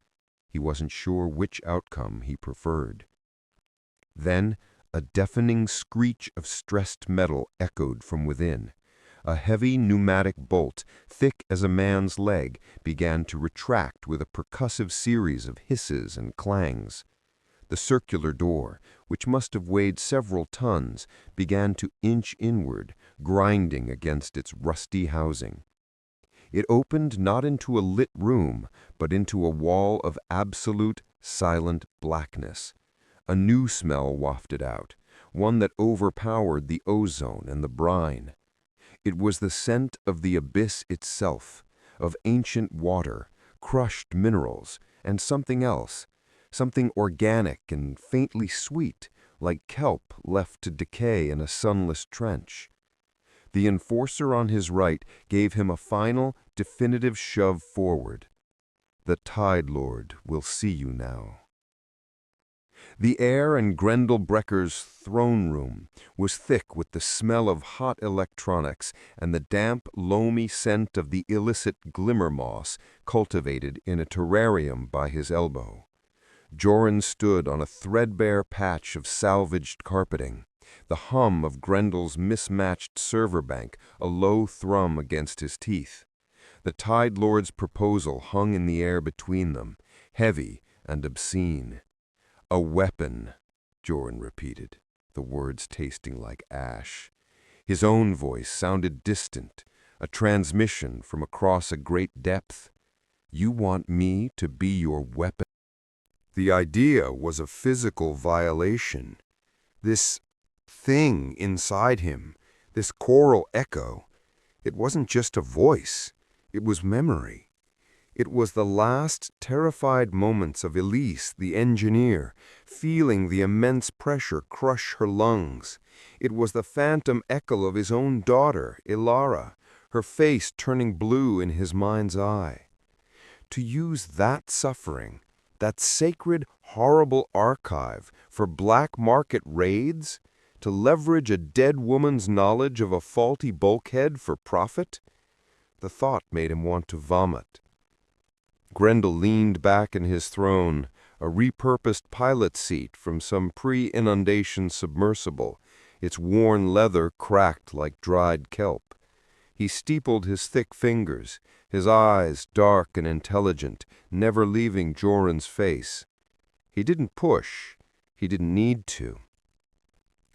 He wasn't sure which outcome he preferred. Then a deafening screech of stressed metal echoed from within. A heavy pneumatic bolt, thick as a man's leg, began to retract with a percussive series of hisses and clangs. The circular door, which must have weighed several tons, began to inch inward, grinding against its rusty housing. It opened not into a lit room, but into a wall of absolute, silent blackness. A new smell wafted out, one that overpowered the ozone and the brine. It was the scent of the abyss itself, of ancient water, crushed minerals, and something else, something organic and faintly sweet, like kelp left to decay in a sunless trench. The enforcer on his right gave him a final, definitive shove forward. The Tide Lord will see you now. The air in Grendel Brecker's throne room was thick with the smell of hot electronics and the damp, loamy scent of the illicit glimmer moss cultivated in a terrarium by his elbow. Jorin stood on a threadbare patch of salvaged carpeting, the hum of Grendel's mismatched server bank a low thrum against his teeth. The Tide Lord's proposal hung in the air between them, heavy and obscene. "A weapon," Jorin repeated, the words tasting like ash. His own voice sounded distant, a transmission from across a great depth. "You want me to be your weapon?" The idea was a physical violation. This thing inside him, this choral echo, it wasn't just a voice, it was memory. It was the last terrified moments of Elise, the engineer, feeling the immense pressure crush her lungs. It was the phantom echo of his own daughter, Ilara, her face turning blue in his mind's eye. To use that suffering, that sacred, horrible archive, for black market raids, to leverage a dead woman's knowledge of a faulty bulkhead for profit? The thought made him want to vomit. Grendel leaned back in his throne, a repurposed pilot seat from some pre-inundation submersible, its worn leather cracked like dried kelp. He steepled his thick fingers, his eyes dark and intelligent, never leaving Jorin's face. He didn't push. He didn't need to.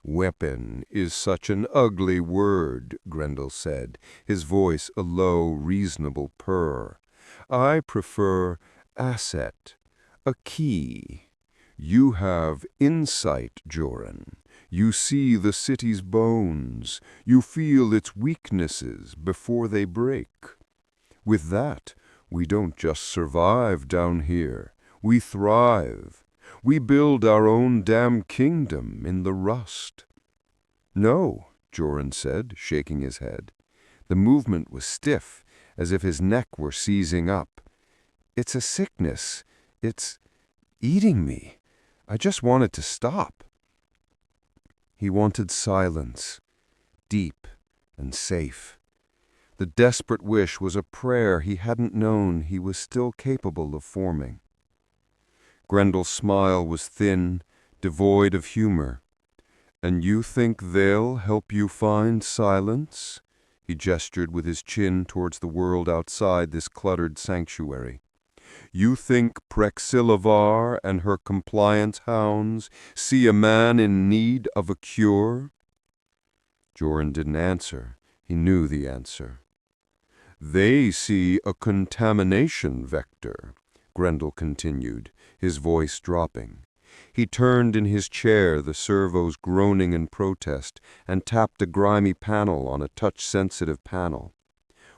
"Weapon is such an ugly word," Grendel said, his voice a low, reasonable purr. "I prefer asset, a key. You have insight, Jorin. You see the city's bones. You feel its weaknesses before they break. With that, we don't just survive down here. We thrive. We build our own damn kingdom in the rust." "No," Jorin said, shaking his head. The movement was stiff, as if his neck were seizing up. "It's a sickness. It's eating me. I just want it to stop." He wanted silence, deep and safe. The desperate wish was a prayer he hadn't known he was still capable of forming. Grendel's smile was thin, devoid of humor. "And you think they'll help you find silence?" He gestured with his chin towards the world outside this cluttered sanctuary. "You think Prexilivar and her compliance hounds see a man in need of a cure?" Jorin didn't answer. He knew the answer. "They see a contamination vector," Grendel continued, his voice dropping. He turned in his chair, the servos groaning in protest, and tapped a grimy panel on a touch-sensitive panel.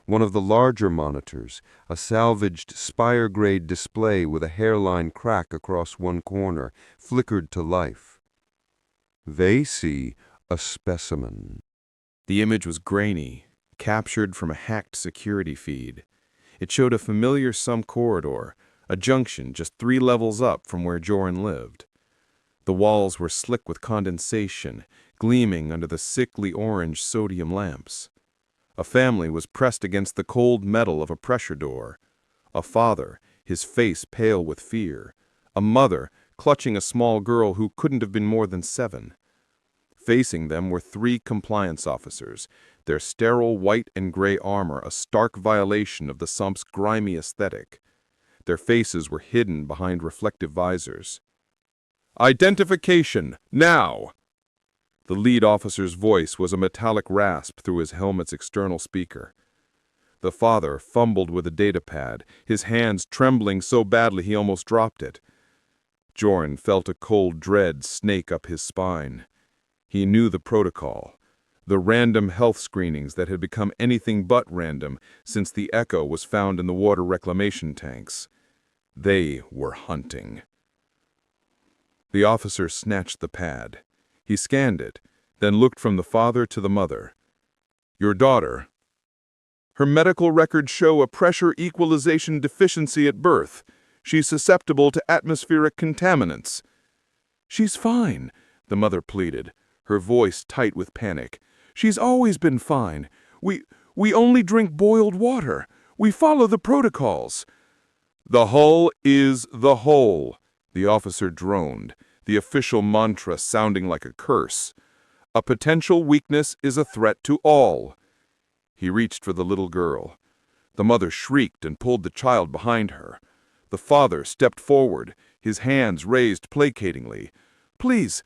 One of the larger monitors, a salvaged spire-grade display with a hairline crack across one corner, flickered to life. "They see a specimen." The image was grainy, captured from a hacked security feed. It showed a familiar corridor, a junction just 3 levels up from where Jorin lived. The walls were slick with condensation, gleaming under the sickly orange sodium lamps. A family was pressed against the cold metal of a pressure door. A father, his face pale with fear. A mother, clutching a small girl who couldn't have been more than 7. Facing them were 3 compliance officers, their sterile white and gray armor a stark violation of the sump's grimy aesthetic. Their faces were hidden behind reflective visors. "Identification, now!" The lead officer's voice was a metallic rasp through his helmet's external speaker. The father fumbled with a datapad, his hands trembling so badly he almost dropped it. Jorin felt a cold dread snake up his spine. He knew the protocol, the random health screenings that had become anything but random since the Echo was found in the water reclamation tanks. They were hunting. The officer snatched the pad. He scanned it, then looked from the father to the mother. "Your daughter. Her medical records show a pressure equalization deficiency at birth. She's susceptible to atmospheric contaminants." "She's fine," the mother pleaded, her voice tight with panic. "She's always been fine. We only drink boiled water. We follow the protocols." "The hull is the whole," the officer droned, the official mantra sounding like a curse. "A potential weakness is a threat to all." He reached for the little girl. The mother shrieked and pulled the child behind her. The father stepped forward, his hands raised placatingly. "Please,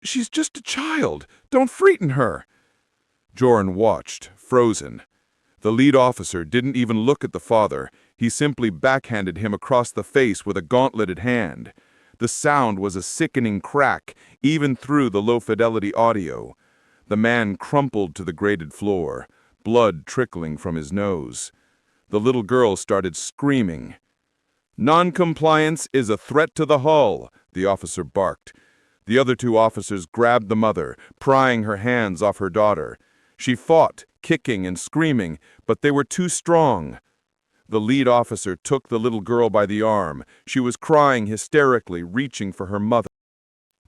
she's just a child. Don't frighten her." Jorin watched, frozen. The lead officer didn't even look at the father. He simply backhanded him across the face with a gauntleted hand. The sound was a sickening crack, even through the low-fidelity audio. The man crumpled to the grated floor, blood trickling from his nose. The little girl started screaming. "Non-compliance is a threat to the hull," the officer barked. The other 2 officers grabbed the mother, prying her hands off her daughter. She fought, kicking and screaming, but they were too strong. The lead officer took the little girl by the arm. She was crying hysterically, reaching for her mother.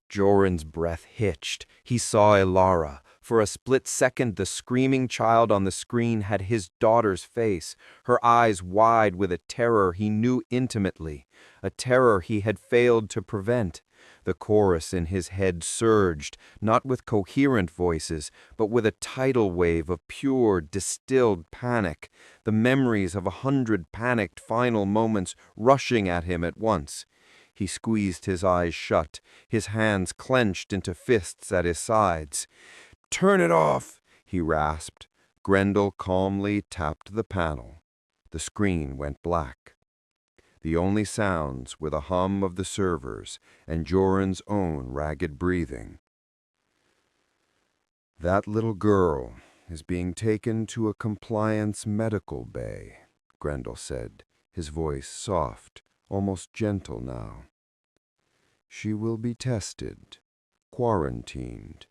Jorin's breath hitched. He saw Elara. For a split second, the screaming child on the screen had his daughter's face, her eyes wide with a terror he knew intimately, a terror he had failed to prevent. The chorus in his head surged, not with coherent voices, but with a tidal wave of pure, distilled panic, the memories of 100 panicked final moments rushing at him at once. He squeezed his eyes shut, his hands clenched into fists at his sides. "Turn it off," he rasped. Grendel calmly tapped the panel. The screen went black. The only sounds were the hum of the servers and Jorin's own ragged breathing. "That little girl is being taken to a compliance medical bay," Grendel said, his voice soft, almost gentle now. "She will be tested, quarantined.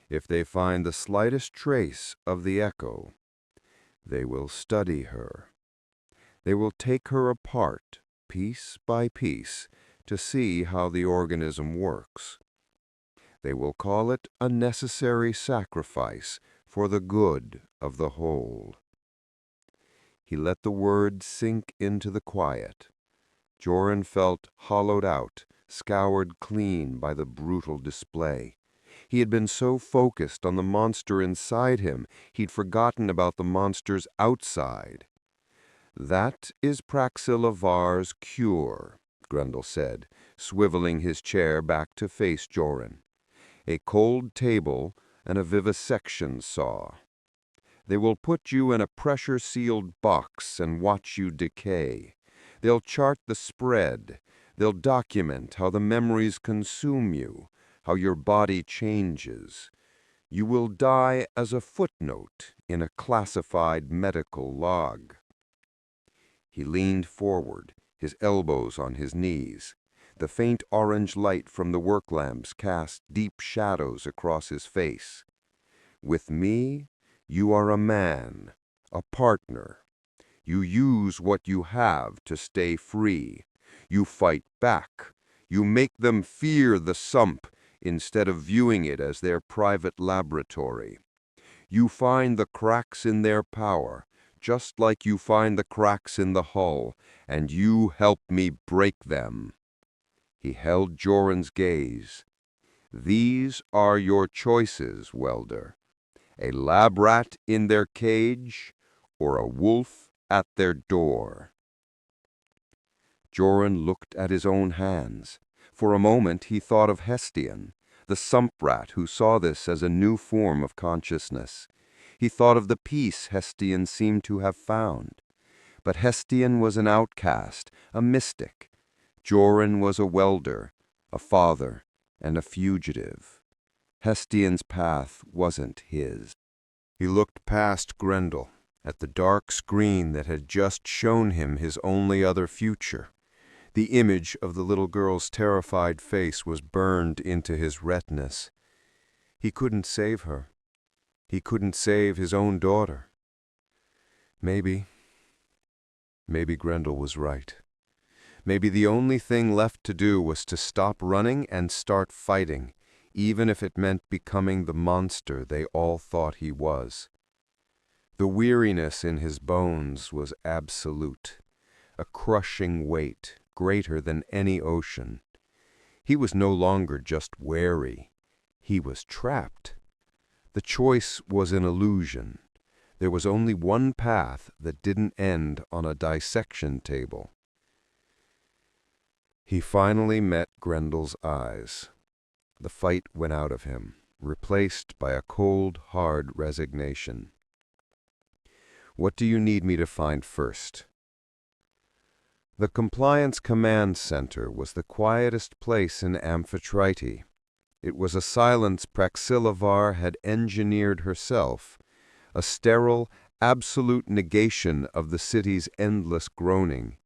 If they find the slightest trace of the Echo, they will study her. They will take her apart, piece by piece, to see how the organism works. They will call it a necessary sacrifice for the good of the whole." He let the words sink into the quiet. Jorin felt hollowed out, scoured clean by the brutal display. He had been so focused on the monster inside him, he'd forgotten about the monsters outside. "That is Praxilla Var's cure," Grendel said, swiveling his chair back to face Jorin. "A cold table and a vivisection saw. They will put you in a pressure-sealed box and watch you decay. They'll chart the spread. They'll document how the memories consume you, how your body changes. You will die as a footnote in a classified medical log." He leaned forward, his elbows on his knees. The faint orange light from the work lamps cast deep shadows across his face. "With me, you are a man, a partner. You use what you have to stay free. You fight back. You make them fear the sump instead of viewing it as their private laboratory. You find the cracks in their power, just like you find the cracks in the hull, and you help me break them." He held Jorin's gaze. "These are your choices, Welder. A lab rat in their cage, or a wolf at their door." Jorin looked at his own hands. For a moment he thought of Hestian, the sump rat who saw this as a new form of consciousness. He thought of the peace Hestian seemed to have found. But Hestian was an outcast, a mystic. Jorin was a welder, a father, and a fugitive. Hestian's path wasn't his. He looked past Grendel, at the dark screen that had just shown him his only other future. The image of the little girl's terrified face was burned into his retinas. He couldn't save her. He couldn't save his own daughter. Maybe Grendel was right. Maybe the only thing left to do was to stop running and start fighting, even if it meant becoming the monster they all thought he was. The weariness in his bones was absolute, a crushing weight, greater than any ocean. He was no longer just wary. He was trapped. The choice was an illusion. There was only one path that didn't end on a dissection table. He finally met Grendel's eyes. The fight went out of him, replaced by a cold, hard resignation. "What do you need me to find first?" The Compliance Command Center was the quietest place in Amphitrite. It was a silence Praxilla had engineered herself, a sterile, absolute negation of the city's endless groaning.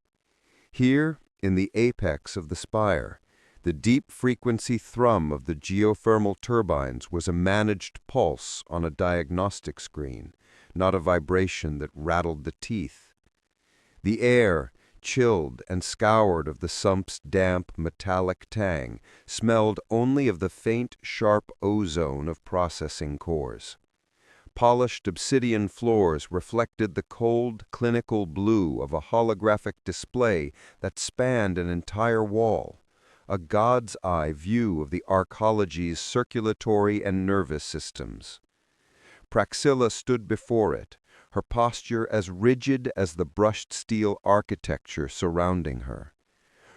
Here, in the apex of the spire, the deep-frequency thrum of the geothermal turbines was a managed pulse on a diagnostic screen, not a vibration that rattled the teeth. The air, chilled and scoured of the sump's damp, metallic tang, smelled only of the faint, sharp ozone of processing cores. Polished obsidian floors reflected the cold, clinical blue of a holographic display that spanned an entire wall, a god's eye view of the arcology's circulatory and nervous systems. Praxilla stood before it, her posture as rigid as the brushed steel architecture surrounding her.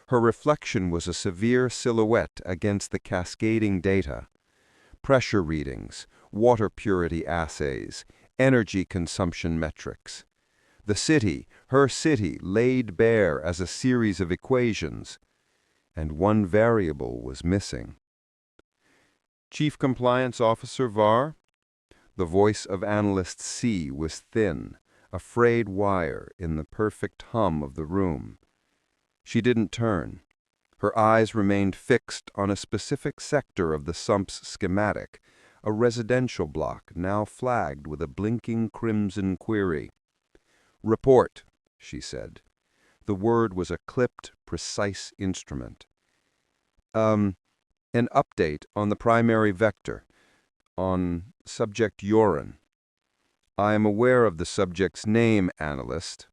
Her reflection was a severe silhouette against the cascading data. Pressure readings, water purity assays, energy consumption metrics. The city, her city, laid bare as a series of equations, and one variable was missing. "Chief Compliance Officer Var?" The voice of Analyst C was thin, a frayed wire in the perfect hum of the room. She didn't turn. Her eyes remained fixed on a specific sector of the sump's schematic, a residential block now flagged with a blinking crimson query. "Report," she said. The word was a clipped, precise instrument. An update on the primary vector, on subject Jorin. I am aware of the subject's name, Analyst."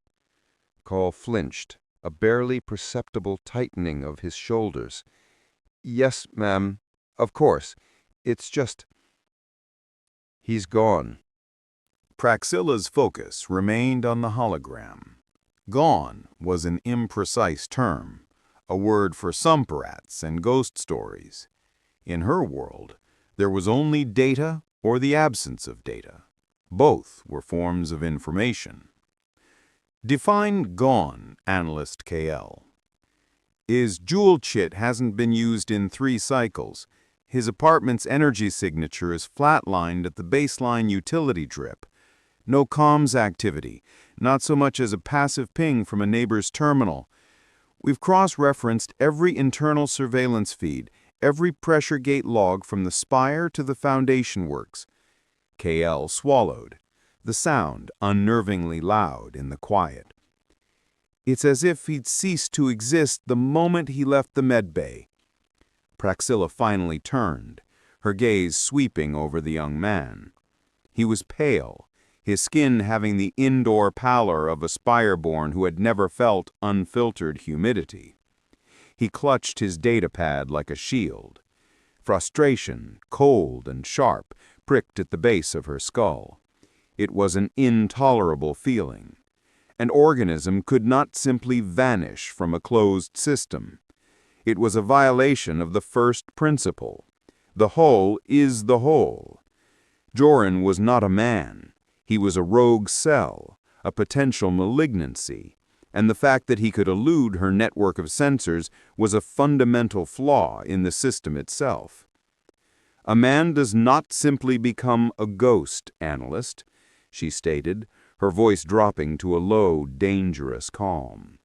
Call flinched, a barely perceptible tightening of his shoulders. "Yes, ma'am, of course. It's just... he's gone." Praxilla's focus remained on the hologram. Gone was an imprecise term, a word for sump rats and ghost stories. In her world, there was only data or the absence of data. Both were forms of information. Define gone, Analyst KL. His jewel chit hasn't been used in 3 cycles. His apartment's energy signature is flatlined at the baseline utility drip. No comms activity, not so much as a passive ping from a neighbor's terminal. We've cross-referenced every internal surveillance feed, every pressure gate log from the spire to the foundation works. KL swallowed, the sound unnervingly loud in the quiet. It's as if he'd ceased to exist the moment he left the med bay. Praxilla finally turned, her gaze sweeping over the young man. He was pale, his skin having the indoor pallor of a spireborn who had never felt unfiltered humidity. He clutched his datapad like a shield. Frustration, cold and sharp, pricked at the base of her skull. It was an intolerable feeling. An organism could not simply vanish from a closed system. It was a violation of the first principle. The whole is the whole. Jorin was not a man. He was a rogue cell, a potential malignancy, and the fact that he could elude her network of sensors was a fundamental flaw in the system itself. A man does not simply become a ghost, analyst, she stated, her voice dropping to a low, dangerous calm.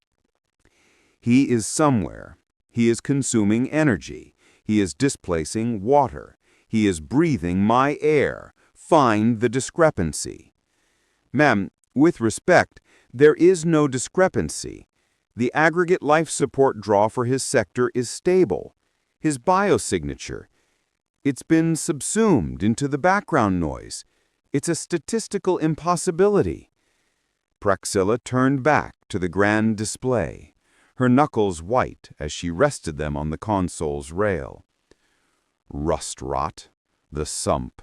He is somewhere. He is consuming energy. He is displacing water. He is breathing my air. Find the discrepancy. Ma'am, with respect, there is no discrepancy. The aggregate life support draw for his sector is stable. His biosignature. It's been subsumed into the background noise. It's a statistical impossibility. Praxilla turned back to the grand display, her knuckles white as she rested them on the console's rail. Rust rot. The sump.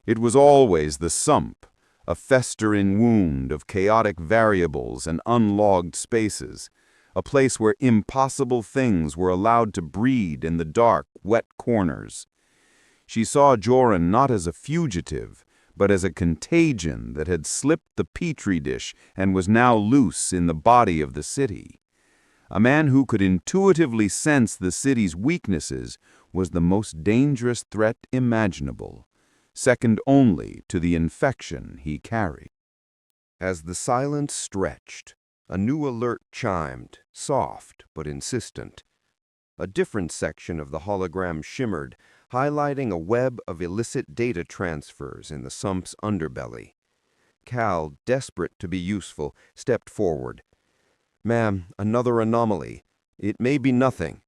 It was always the sump, a festering wound of chaotic variables and unlogged spaces, a place where impossible things were allowed to breed in the dark, wet corners. She saw Jorin not as a fugitive, but as a contagion that had slipped the petri dish and was now loose in the body of the city. A man who could intuitively sense the city's weaknesses was the most dangerous threat imaginable, second only to the infection he carried. As the silence stretched, a new alert chimed, soft but insistent. A different section of the hologram shimmered, highlighting a web of illicit data transfers in the sump's underbelly. Cal, desperate to be useful, stepped forward. "Ma'am, another anomaly. It may be nothing.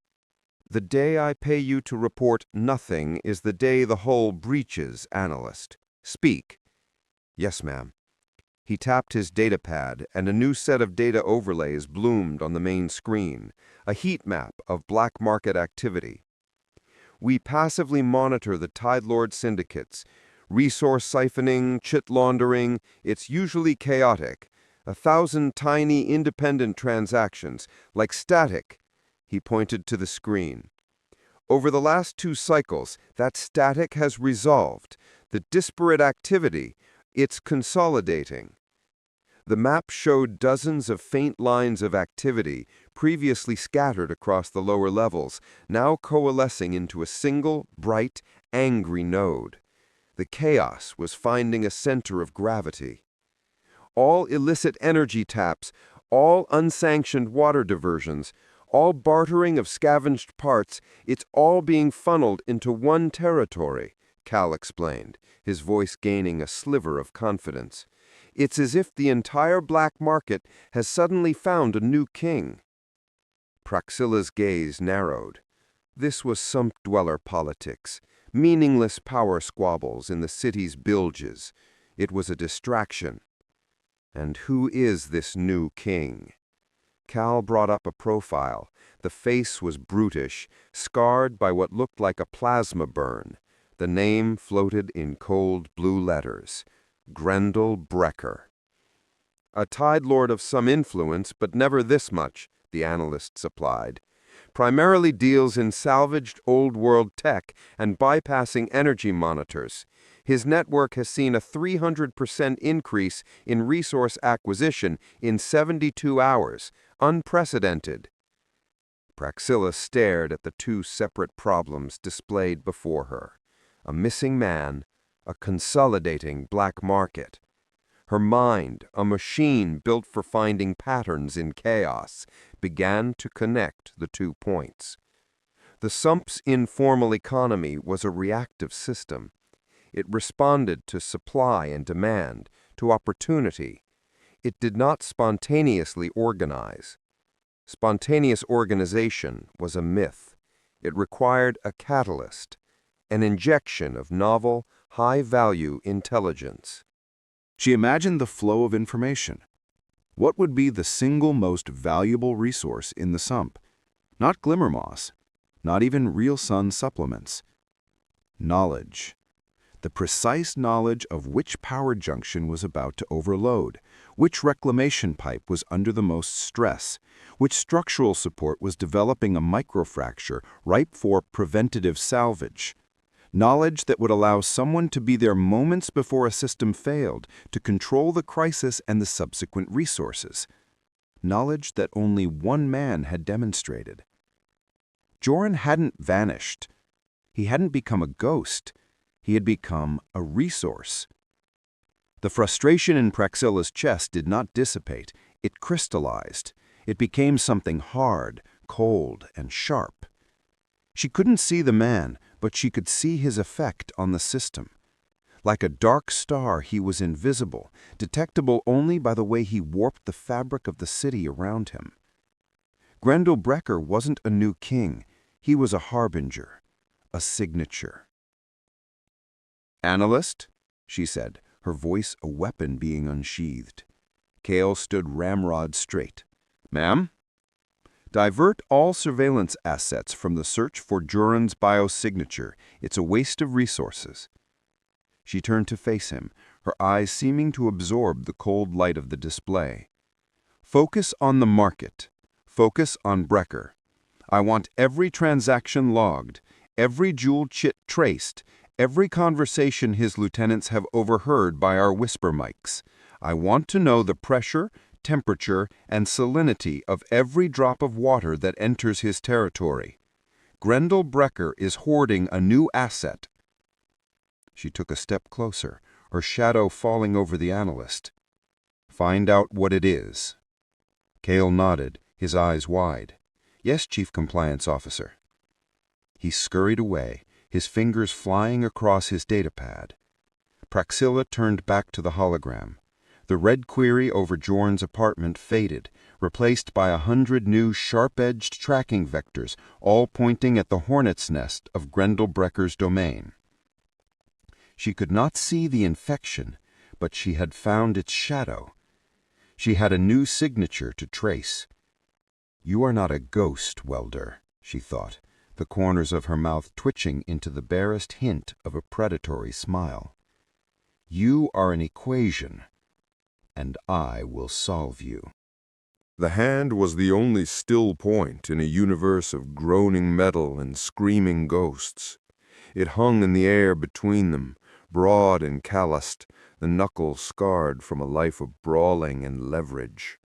The day I pay you to report nothing is the day the hull breaches, analyst. Speak." "Yes, ma'am." He tapped his datapad, and a new set of data overlays bloomed on the main screen, a heat map of black market activity. "We passively monitor the Tide Lord syndicates. Resource siphoning, chit laundering, it's usually chaotic. 1,000 tiny independent transactions, like static." He pointed to the screen. "Over the last 2 cycles, that static has resolved. The disparate activity, it's consolidating." The map showed dozens of faint lines of activity, previously scattered across the lower levels, now coalescing into a single, bright, angry node. The chaos was finding a center of gravity. All illicit energy taps, all unsanctioned water diversions, all bartering of scavenged parts, it's all being funneled into one territory, Cal explained, his voice gaining a sliver of confidence. "It's as if the entire black market has suddenly found a new king." Praxilla's gaze narrowed. This was sump-dweller politics, meaningless power squabbles in the city's bilges. It was a distraction. And who is this new king? Cal brought up a profile. The face was brutish, scarred by what looked like a plasma burn. The name floated in cold blue letters. Grendel Brecker. "A Tide Lord of some influence, but never this much," the analyst supplied. "Primarily deals in salvaged old-world tech and bypassing energy monitors. His network has seen a 300% increase in resource acquisition in 72 hours, unprecedented." Praxilla stared at the 2 separate problems displayed before her. A missing man, a consolidating black market. Her mind, a machine built for finding patterns in chaos, began to connect the 2 points. The sump's informal economy was a reactive system. It responded to supply and demand, to opportunity. It did not spontaneously organize. Spontaneous organization was a myth. It required a catalyst, an injection of novel, high-value intelligence. She imagined the flow of information. What would be the single most valuable resource in the sump? Not glimmer moss, not even real sun supplements. Knowledge. The precise knowledge of which power junction was about to overload, which reclamation pipe was under the most stress, which structural support was developing a microfracture ripe for preventative salvage. Knowledge that would allow someone to be there moments before a system failed, to control the crisis and the subsequent resources. Knowledge that only one man had demonstrated. Jorin hadn't vanished. He hadn't become a ghost. He had become a resource. The frustration in Praxilla's chest did not dissipate. It crystallized. It became something hard, cold, and sharp. She couldn't see the man, but she could see his effect on the system. Like a dark star, he was invisible, detectable only by the way he warped the fabric of the city around him. Grendel Brecker wasn't a new king. He was a harbinger, a signature. "Analyst," she said, her voice a weapon being unsheathed. Cale stood ramrod straight. "Ma'am?" "Divert all surveillance assets from the search for Jorin's biosignature. It's a waste of resources." She turned to face him, her eyes seeming to absorb the cold light of the display. "Focus on the market. Focus on Brecker. I want every transaction logged, every jewel chit traced, every conversation his lieutenants have overheard by our whisper mics. I want to know the pressure, temperature, and salinity of every drop of water that enters his territory. Grendel Brecker is hoarding a new asset." She took a step closer, her shadow falling over the analyst. "Find out what it is." Cale nodded, his eyes wide. "Yes, Chief Compliance Officer." He scurried away, his fingers flying across his datapad. Praxilla turned back to the hologram. The red query over Jorin's apartment faded, replaced by 100 new sharp-edged tracking vectors, all pointing at the hornet's nest of Grendel Brecker's domain. She could not see the infection, but she had found its shadow. She had a new signature to trace. "You are not a ghost, Welder," she thought, the corners of her mouth twitching into the barest hint of a predatory smile. "You are an equation, and I will solve you." The hand was the only still point in a universe of groaning metal and screaming ghosts. It hung in the air between them, broad and calloused, the knuckles scarred from a life of brawling and leverage.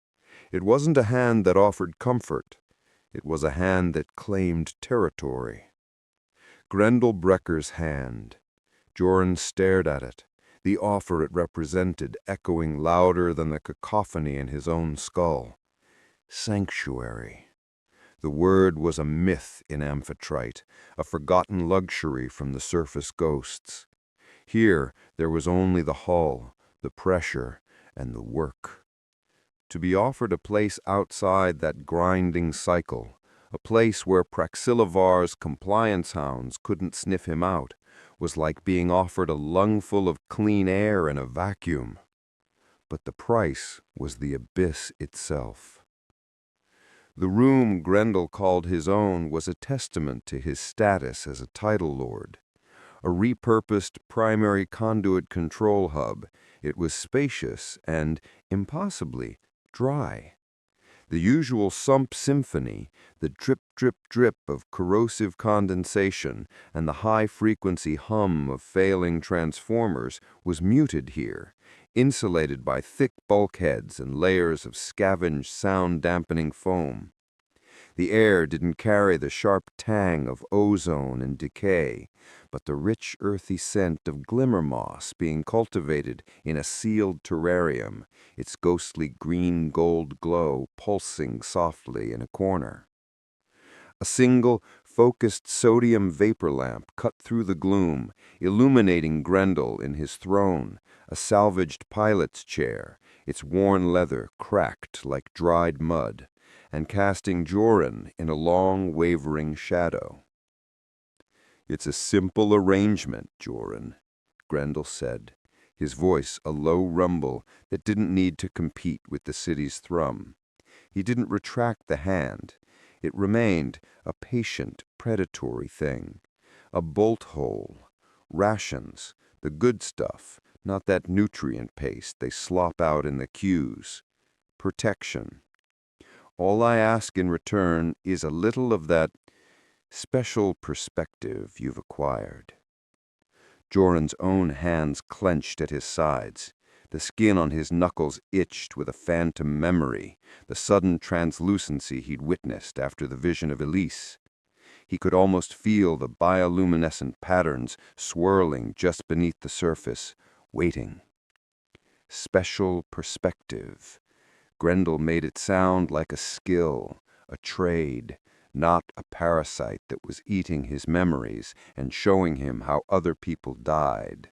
It wasn't a hand that offered comfort. It was a hand that claimed territory. Grendel Brecker's hand. Jorin stared at it, the offer it represented echoing louder than the cacophony in his own skull. Sanctuary. The word was a myth in Amphitrite, a forgotten luxury from the surface ghosts. Here there was only the hull, the pressure, and the work. To be offered a place outside that grinding cycle, a place where Praxillavar's compliance hounds couldn't sniff him out, was like being offered a lungful of clean air in a vacuum. But the price was the abyss itself. The room Grendel called his own was a testament to his status as a title lord. A repurposed primary conduit control hub, it was spacious and, impossibly, dry. The usual sump symphony, the drip, drip, drip of corrosive condensation and the high-frequency hum of failing transformers was muted here, insulated by thick bulkheads and layers of scavenged sound-dampening foam. The air didn't carry the sharp tang of ozone and decay, but the rich earthy scent of glimmer moss being cultivated in a sealed terrarium, its ghostly green-gold glow pulsing softly in a corner. A single, focused sodium vapor lamp cut through the gloom, illuminating Grendel in his throne, a salvaged pilot's chair, its worn leather cracked like dried mud, and casting Jorin in a long, wavering shadow. It's a simple arrangement, Jorin, Grendel said, his voice a low rumble that didn't need to compete with the city's thrum. He didn't retract the hand. It remained a patient, predatory thing. A bolt hole, rations, the good stuff, not that nutrient paste they slop out in the queues. Protection. All I ask in return is a little of that special perspective you've acquired. Jorin's own hands clenched at his sides. The skin on his knuckles itched with a phantom memory, the sudden translucency he'd witnessed after the vision of Elise. He could almost feel the bioluminescent patterns swirling just beneath the surface, waiting. Special perspective. Grendel made it sound like a skill, a trade, not a parasite that was eating his memories and showing him how other people died.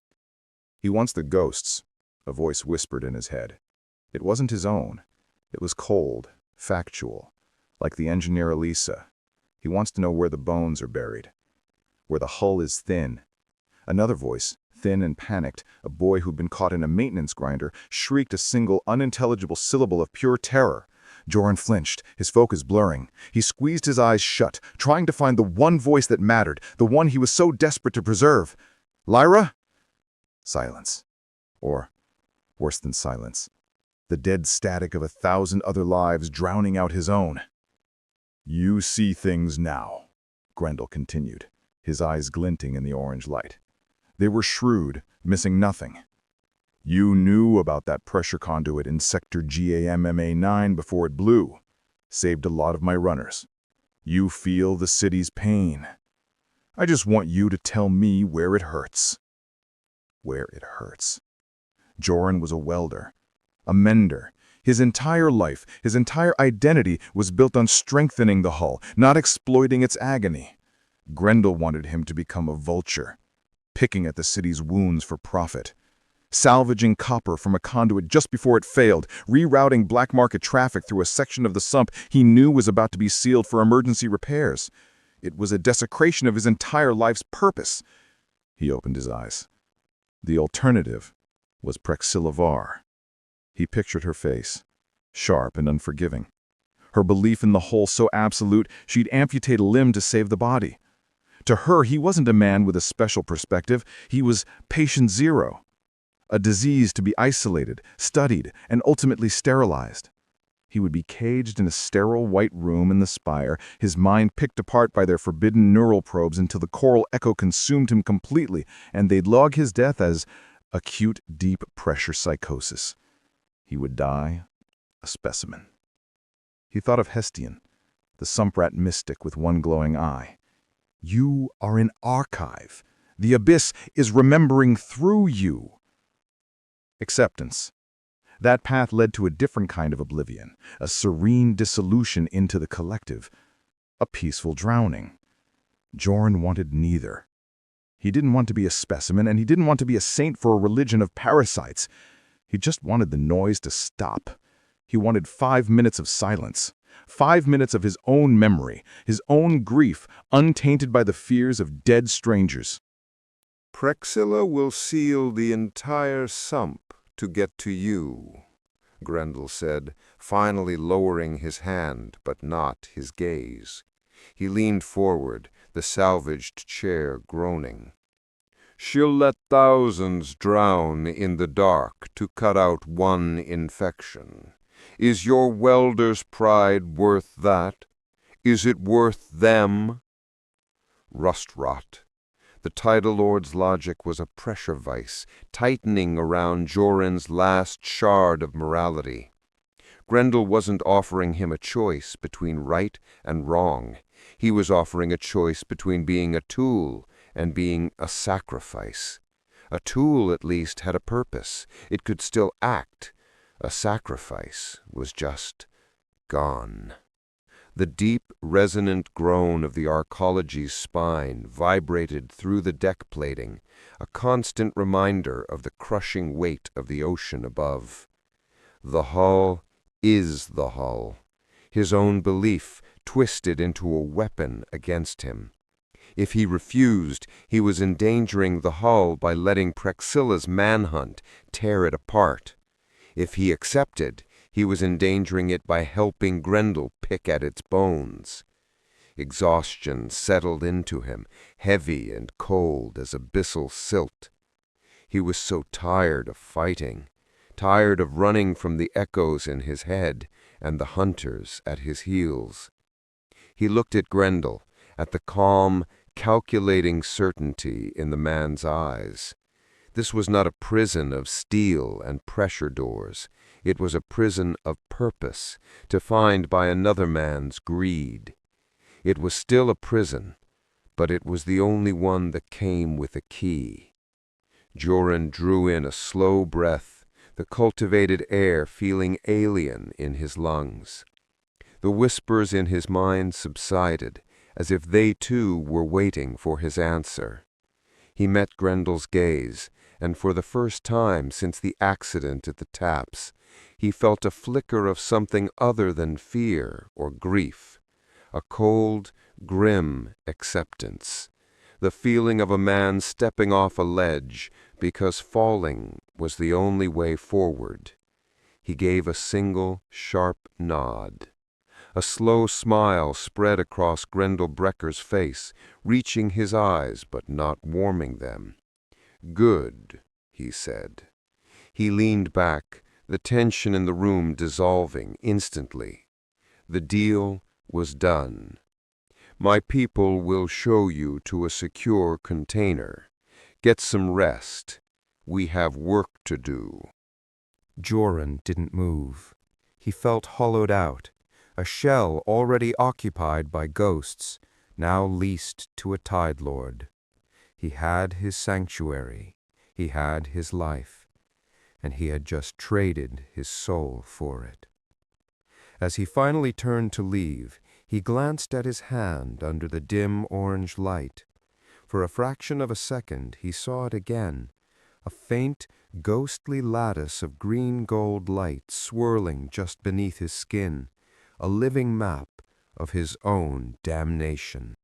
He wants the ghosts, a voice whispered in his head. It wasn't his own. It was cold, factual, like the engineer Elisa. He wants to know where the bones are buried, where the hull is thin. Another voice, thin and panicked, a boy who'd been caught in a maintenance grinder, shrieked a single, unintelligible syllable of pure terror. Jorin flinched, his focus blurring. He squeezed his eyes shut, trying to find the one voice that mattered, the one he was so desperate to preserve. Lyra? Silence. Or, worse than silence, the dead static of 1,000 other lives drowning out his own. You see things now, Grendel continued, his eyes glinting in the orange light. They were shrewd, missing nothing. You knew about that pressure conduit in Sector GAMMA9 before it blew. Saved a lot of my runners. You feel the city's pain. I just want you to tell me where it hurts. Where it hurts. Jorin was a welder, a mender. His entire life, his entire identity was built on strengthening the hull, not exploiting its agony. Grendel wanted him to become a vulture, picking at the city's wounds for profit, salvaging copper from a conduit just before it failed, rerouting black market traffic through a section of the sump he knew was about to be sealed for emergency repairs. It was a desecration of his entire life's purpose. He opened his eyes. The alternative was Praxilla Var. He pictured her face, sharp and unforgiving. Her belief in the whole so absolute she'd amputate a limb to save the body. To her, he wasn't a man with a special perspective. He was patient zero. A disease to be isolated, studied, and ultimately sterilized. He would be caged in a sterile white room in the spire, his mind picked apart by their forbidden neural probes until the choral echo consumed him completely, and they'd log his death as acute deep pressure psychosis. He would die a specimen. He thought of Hestian, the sumprat mystic with one glowing eye. You are an archive. The abyss is remembering through you. Acceptance. That path led to a different kind of oblivion, a serene dissolution into the collective, a peaceful drowning. Jorin wanted neither. He didn't want to be a specimen, and he didn't want to be a saint for a religion of parasites. He just wanted the noise to stop. He wanted 5 minutes of silence, 5 minutes of his own memory, his own grief, untainted by the fears of dead strangers. Praxilla will seal the entire sump to get to you, Grendel said, finally lowering his hand, but not his gaze. He leaned forward, the salvaged chair groaning. She'll let thousands drown in the dark to cut out one infection. Is your welder's pride worth that? Is it worth them? Rust rot. The Tidal Lord's logic was a pressure vice, tightening around Jorin's last shard of morality. Grendel wasn't offering him a choice between right and wrong. He was offering a choice between being a tool and being a sacrifice. A tool, at least, had a purpose. It could still act. A sacrifice was just gone. The deep, resonant groan of the arcology's spine vibrated through the deck plating, a constant reminder of the crushing weight of the ocean above. The hull is the hull, his own belief twisted into a weapon against him. If he refused, he was endangering the hull by letting Praxilla's manhunt tear it apart. If he accepted, he was endangering it by helping Grendel pick at its bones. Exhaustion settled into him, heavy and cold as abyssal silt. He was so tired of fighting, tired of running from the echoes in his head and the hunters at his heels. He looked at Grendel, at the calm, calculating certainty in the man's eyes. This was not a prison of steel and pressure doors. It was a prison of purpose, defined by another man's greed. It was still a prison, but it was the only one that came with a key. Jorin drew in a slow breath, the cultivated air feeling alien in his lungs. The whispers in his mind subsided, as if they too were waiting for his answer. He met Grendel's gaze, and for the first time since the accident at the taps, he felt a flicker of something other than fear or grief, a cold, grim acceptance, the feeling of a man stepping off a ledge because falling was the only way forward. He gave a single, sharp nod. A slow smile spread across Grendel Brecker's face, reaching his eyes but not warming them. "Good," he said. He leaned back, the tension in the room dissolving instantly. The deal was done. "My people will show you to a secure container. Get some rest. We have work to do." Jorin didn't move. He felt hollowed out, a shell already occupied by ghosts, now leased to a Tide Lord. He had his sanctuary, he had his life, and he had just traded his soul for it. As he finally turned to leave, he glanced at his hand under the dim orange light. For a fraction of a second he saw it again, a faint, ghostly lattice of green-gold light swirling just beneath his skin, a living map of his own damnation.